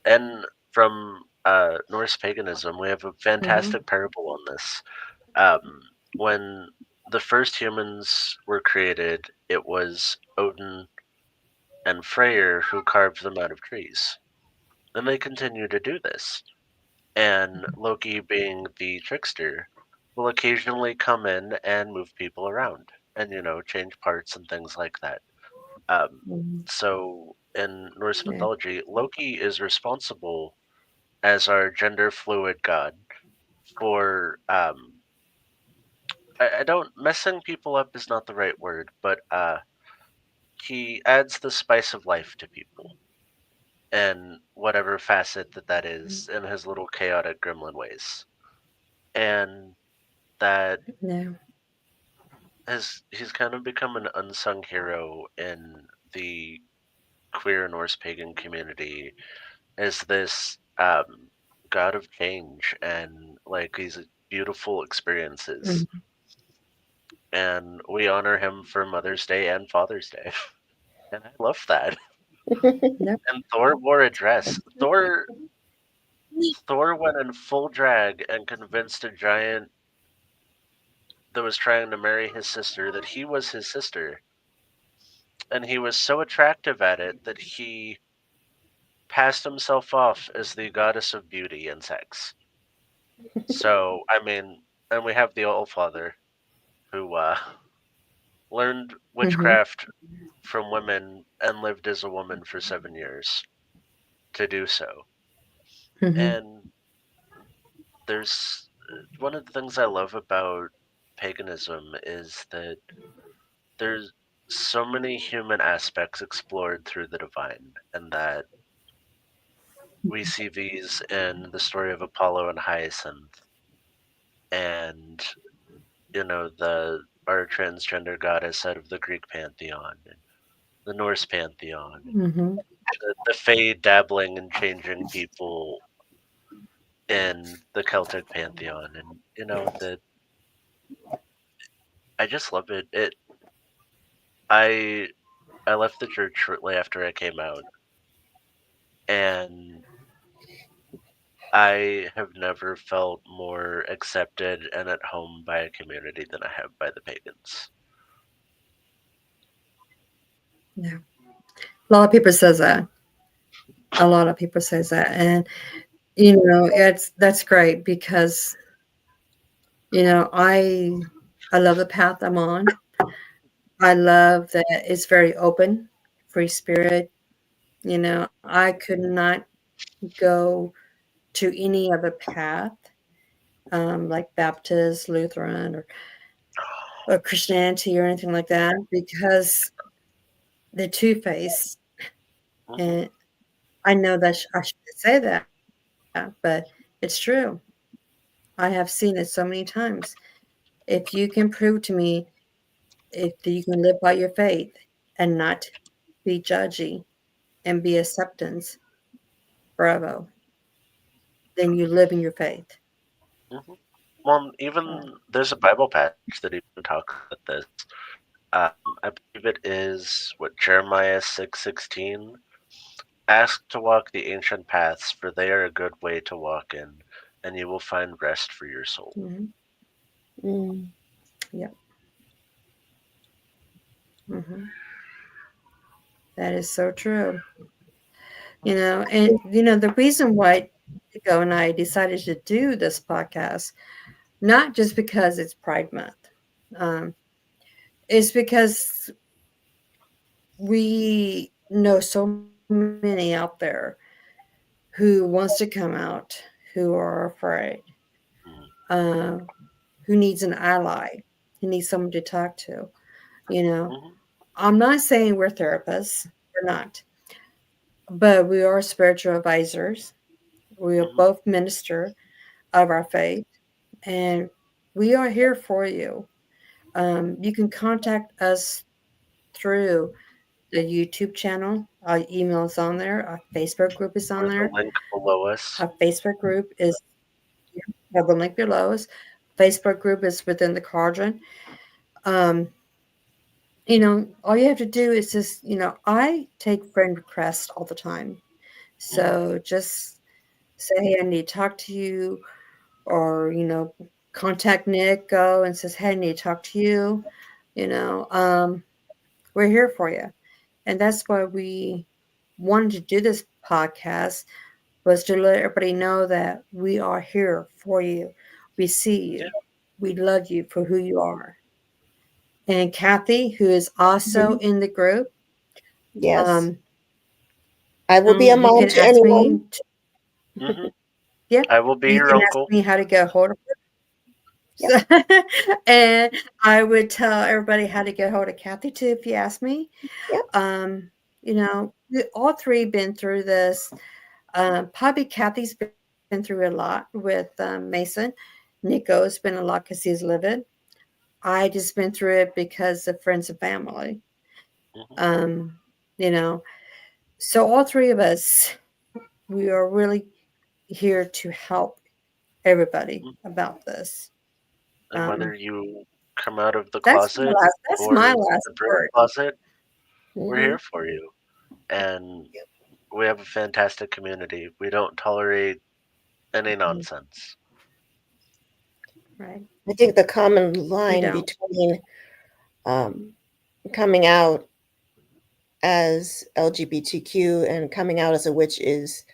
And from Norse paganism, we have a Mm-hmm. fantastic parable on this. Um, when the first humans were created, it was Odin and Freyr who carved them out of trees. And they continue to do this. And Loki, being the trickster, will occasionally come in and move people around and, change parts and things like that. Um, Mm-hmm. so in Norse Yeah. mythology, Loki is responsible as our gender fluid god for I don't messing people up is not the right word, but he adds the spice of life to people and whatever facet that is in his little chaotic gremlin ways. And that Yeah. he's kind of become an unsung hero in the queer Norse pagan community as this god of change and like these beautiful experiences. Mm-hmm. And we honor him for Mother's Day and Father's Day. And I love that. Yep. And Thor wore a dress. Thor went in full drag and convinced a giant that was trying to marry his sister that he was his sister. And he was so attractive at it that he passed himself off as the goddess of beauty and sex. So, I mean, and we have the Allfather who learned Mm-hmm. witchcraft from women and lived as a woman for 7 years to do so. Mm-hmm. And there's one of the things I love about paganism is that there's so many human aspects explored through the divine, and that we see these in the story of Apollo and Hyacinth, and the our transgender goddess out of the Greek pantheon, and the Norse pantheon, and Mm-hmm. the Fae dabbling and changing people in the Celtic pantheon, and that I just love it. I I left the church shortly after I came out, and I have never felt more accepted and at home by a community than I have by the pagans. Yeah. A lot of people says that. A lot of people says that, and that's great because I love the path I'm on. I love that it's very open, free spirit. I could not go to any other path, like Baptist, Lutheran, or Christianity or anything like that because they're two faced. Hmm. And I know that I shouldn't say that, but it's true. I have seen it so many times. If you can prove to me if you can live by your faith and not be judgy and be acceptance, bravo, then you live in your faith. Hmm. Well, Uh, even there's a Bible passage that even talks about this. Um, I believe it is what Jeremiah 6:16. Ask to walk the ancient paths, for they are a good way to walk in, and you will find rest for your soul. mhm, Mm. Yep. hmm That is so true. The reason why Dico and I decided to do this podcast, not just because it's Pride Month, um, is because we know so many out there who wants to come out, who are afraid, Mm. uh, who needs an ally, who needs someone to talk to. You know, Hmm. I'm not saying we're therapists. We're not. but we are spiritual advisors. We are Mhm. both minister of our faith, and we are here for you. You can contact us through the YouTube channel. Our email is on there. Our Facebook group is on Or the there. link below us. Our Facebook group is the link below us. Facebook group is within the cauldron. Um, all you have to do is just, I take friend requests all the time. So just say, hey, I need to talk to you, or, contact Nick, go and says, hey, I need to talk to you. We're here for you. And that's why we wanted to do this podcast, was to let everybody know that we are here for you. We see you. Yeah. We love you for who you are. And Kathy, who is also in the group, Yes. I will be a you mom can to ask me. anyone. hmm Yeah, I will be you your can ask uncle. me how to get a hold of her. Yep. And I would tell everybody how to get a hold of Kathy too, if you ask me. Yep. We all three been through this. Probably Kathy's been through a lot with Mason. Nico's been a lot because he's livid. I just been through it because of friends and family. Mhm. Um, you know, so all three of us, we are really here to help everybody Mhm. about this. And whether you come out of the That's closet my or last the broom word. closet, we're Mhm. here for you. And we have a fantastic community. We don't tolerate any nonsense. Right. I think the common We line don't. between um, coming out as LGBTQ and coming out as a witch is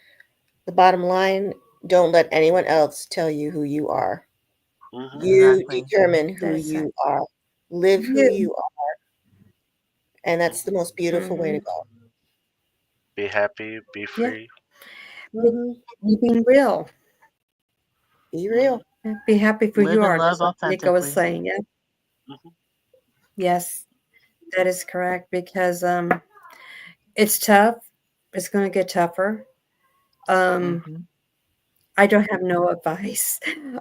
the bottom line. Don't let anyone else tell you who you are. hmm You Exactly. determine who That is you are. Live who you. you are. And that's the most beautiful way to Mhm. go. Be happy, be Yeah. free. Hmm. You being real. Be hmm real. Be happy for Live you and are, love just like Nico was authentically. saying. Yeah. hmm Yes, that is correct, because it's tough. It's going to get tougher. hmm I don't have no advice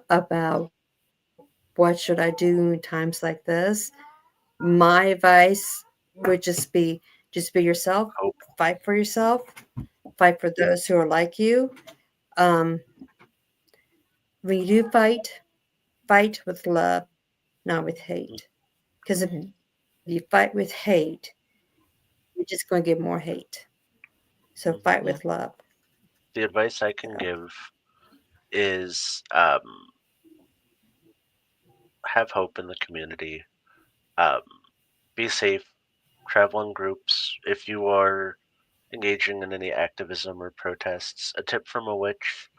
about what should I do in times like this. My advice would just be yourself, Hope. fight for yourself, fight for those who are like you. Um, when you do fight with love, not with hate. Because if Hmm. you fight with hate, you're just going to get more hate. So hmm fight Yeah. with love. The advice I can So, give is have hope in the community. Um, be safe. Travel in groups. If you are engaging in any activism or protests, a tip from a witch: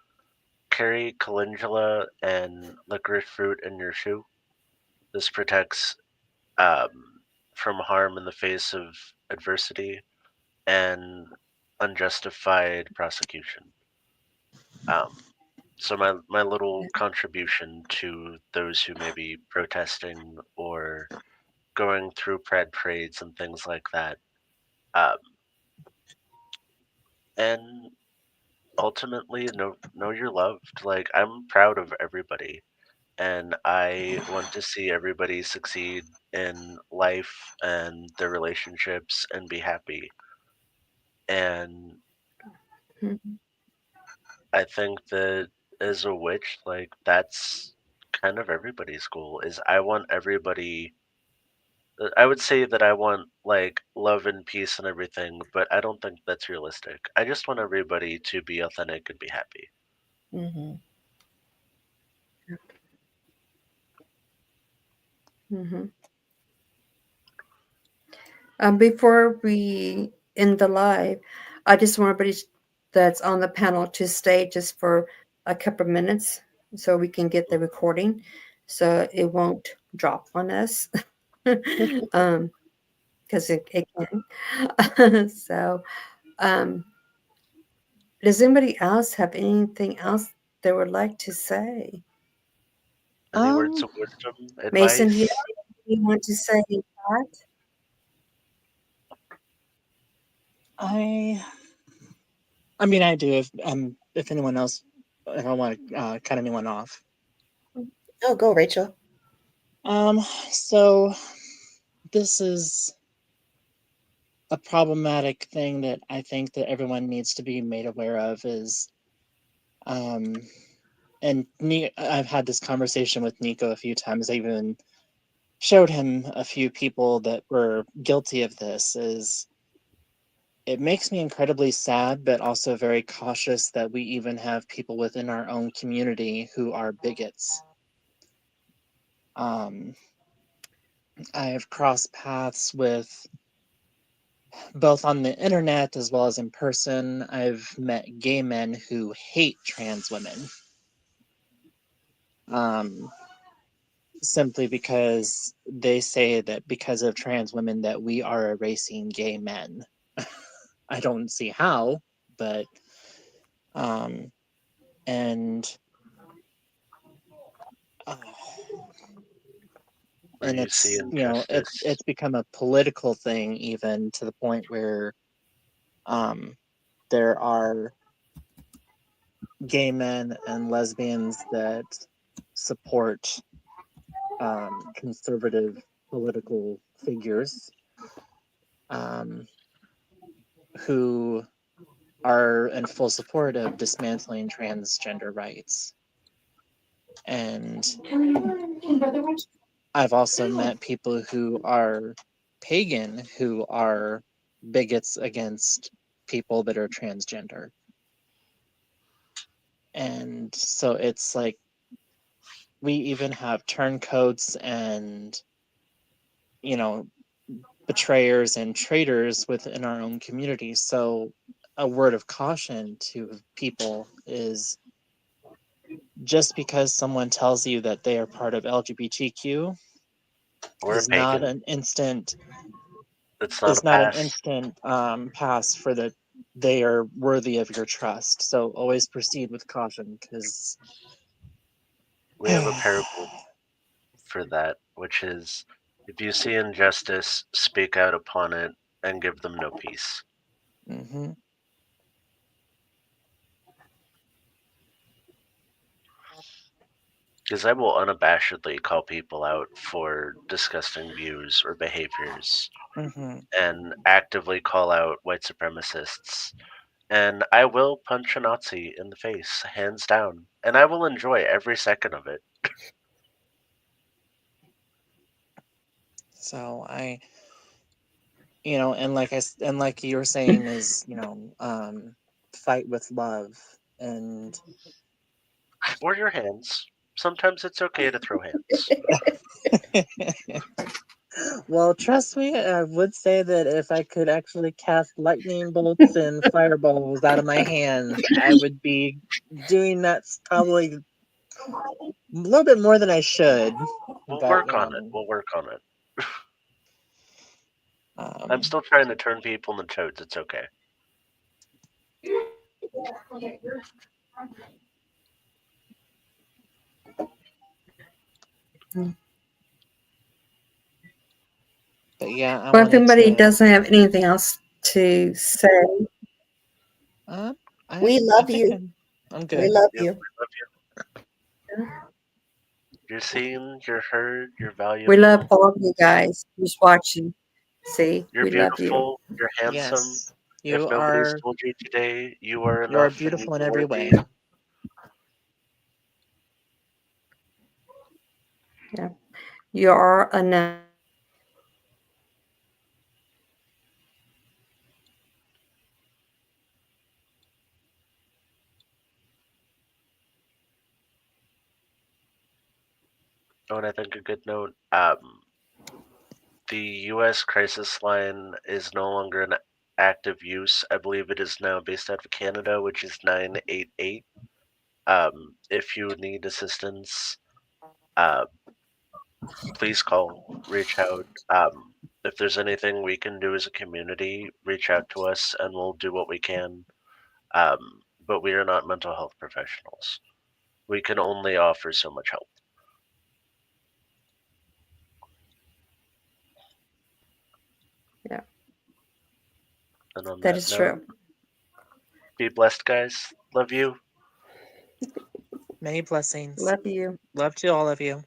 carry calendula and licorice fruit in your shoe. This protects from harm in the face of adversity and unjustified prosecution. Um, so my little contribution to those who may be protesting or going through pride parades and things like that, um, and ultimately know you're loved. Like, I'm proud of everybody, and I want to see everybody succeed in life and their relationships and be happy. And mhm. I think that as a witch, like, that's kind of everybody's goal. Is I want everybody. I would say that I want like love and peace and everything, but I don't think that's realistic. I just want everybody to be authentic and be happy. Hmm. Mhm. Before we end the live, I just want everybody that's on the panel to stay just for a couple of minutes so we can get the recording, so it won't drop on us. Because it can. So, um, does anybody else have anything else they would like to say? Any words Um, of wisdom, Mason, do you advice? have anything you want to say in chat? I I mean, I do. If anyone else, if I want to cut anyone off. Oh, go, Rachel. So this is a problematic thing that I think that everyone needs to be made aware of is, and I've had this conversation with Nico a few times. I even showed him a few people that were guilty of this. Is it makes me incredibly sad, but also very cautious that we even have people within our own community who are bigots. I have crossed paths with both on the internet as well as in person. I've met gay men who hate trans women. Simply because they say that because of trans women that we are erasing gay men. I don't see how, but and uh, Where and you see it's injustice. it's become a political thing, even to the point where there are gay men and lesbians that support conservative political figures um, who are in full support of dismantling transgender rights. And I've also met people who are pagan who are bigots against people that are transgender. And so it's like we even have turncoats and, betrayers and traitors within our own community. So a word of caution to people is just because someone tells you that they are part of LGBTQ Or a is not pagan. an instant It's not a pass. pass for that they are worthy of your trust. So always proceed with caution because We have a parable for that, which is if you see injustice, speak out upon it and give them no peace. mm-hmm. Because I will unabashedly call people out for disgusting views or behaviors Mm-hmm. and actively call out white supremacists. And I will punch a Nazi in the face, hands down. And I will enjoy every second of it. So and like you were saying is, fight with love and Or your hands. Sometimes it's okay to throw hands. well, trust me, I would say that if I could actually cast lightning bolts and fireballs out of my hands, I would be doing that probably a little bit more than I should. We'll But, work on it. We'll work on it. I'm um, still trying to turn people into toads. It's okay. but yeah, I Well, if wanted anybody to. doesn't have anything else to say, Uh, We I love think you. I'm We good. love Yep, you. we love you. You're seen, you're heard, you're we love valuable, all of you guys who's watching. See, you're we love you. beautiful, you're handsome. Yes, If you nobody's are. told you today, you are You are enough and you beautiful in are every way. worthy. Yeah, you are enough. Oh, and I think a good note, the U.S. crisis line is no longer in active use. I believe it is now based out of Canada, which is 988. If you need assistance, uh, please call, reach out. If there's anything we can do as a community, reach out to us and we'll do what we can. But we are not mental health professionals. We can only offer so much help. Yeah, And on that that is note, true. Be blessed, guys. Love you. Many blessings. Love you. Love to all of you.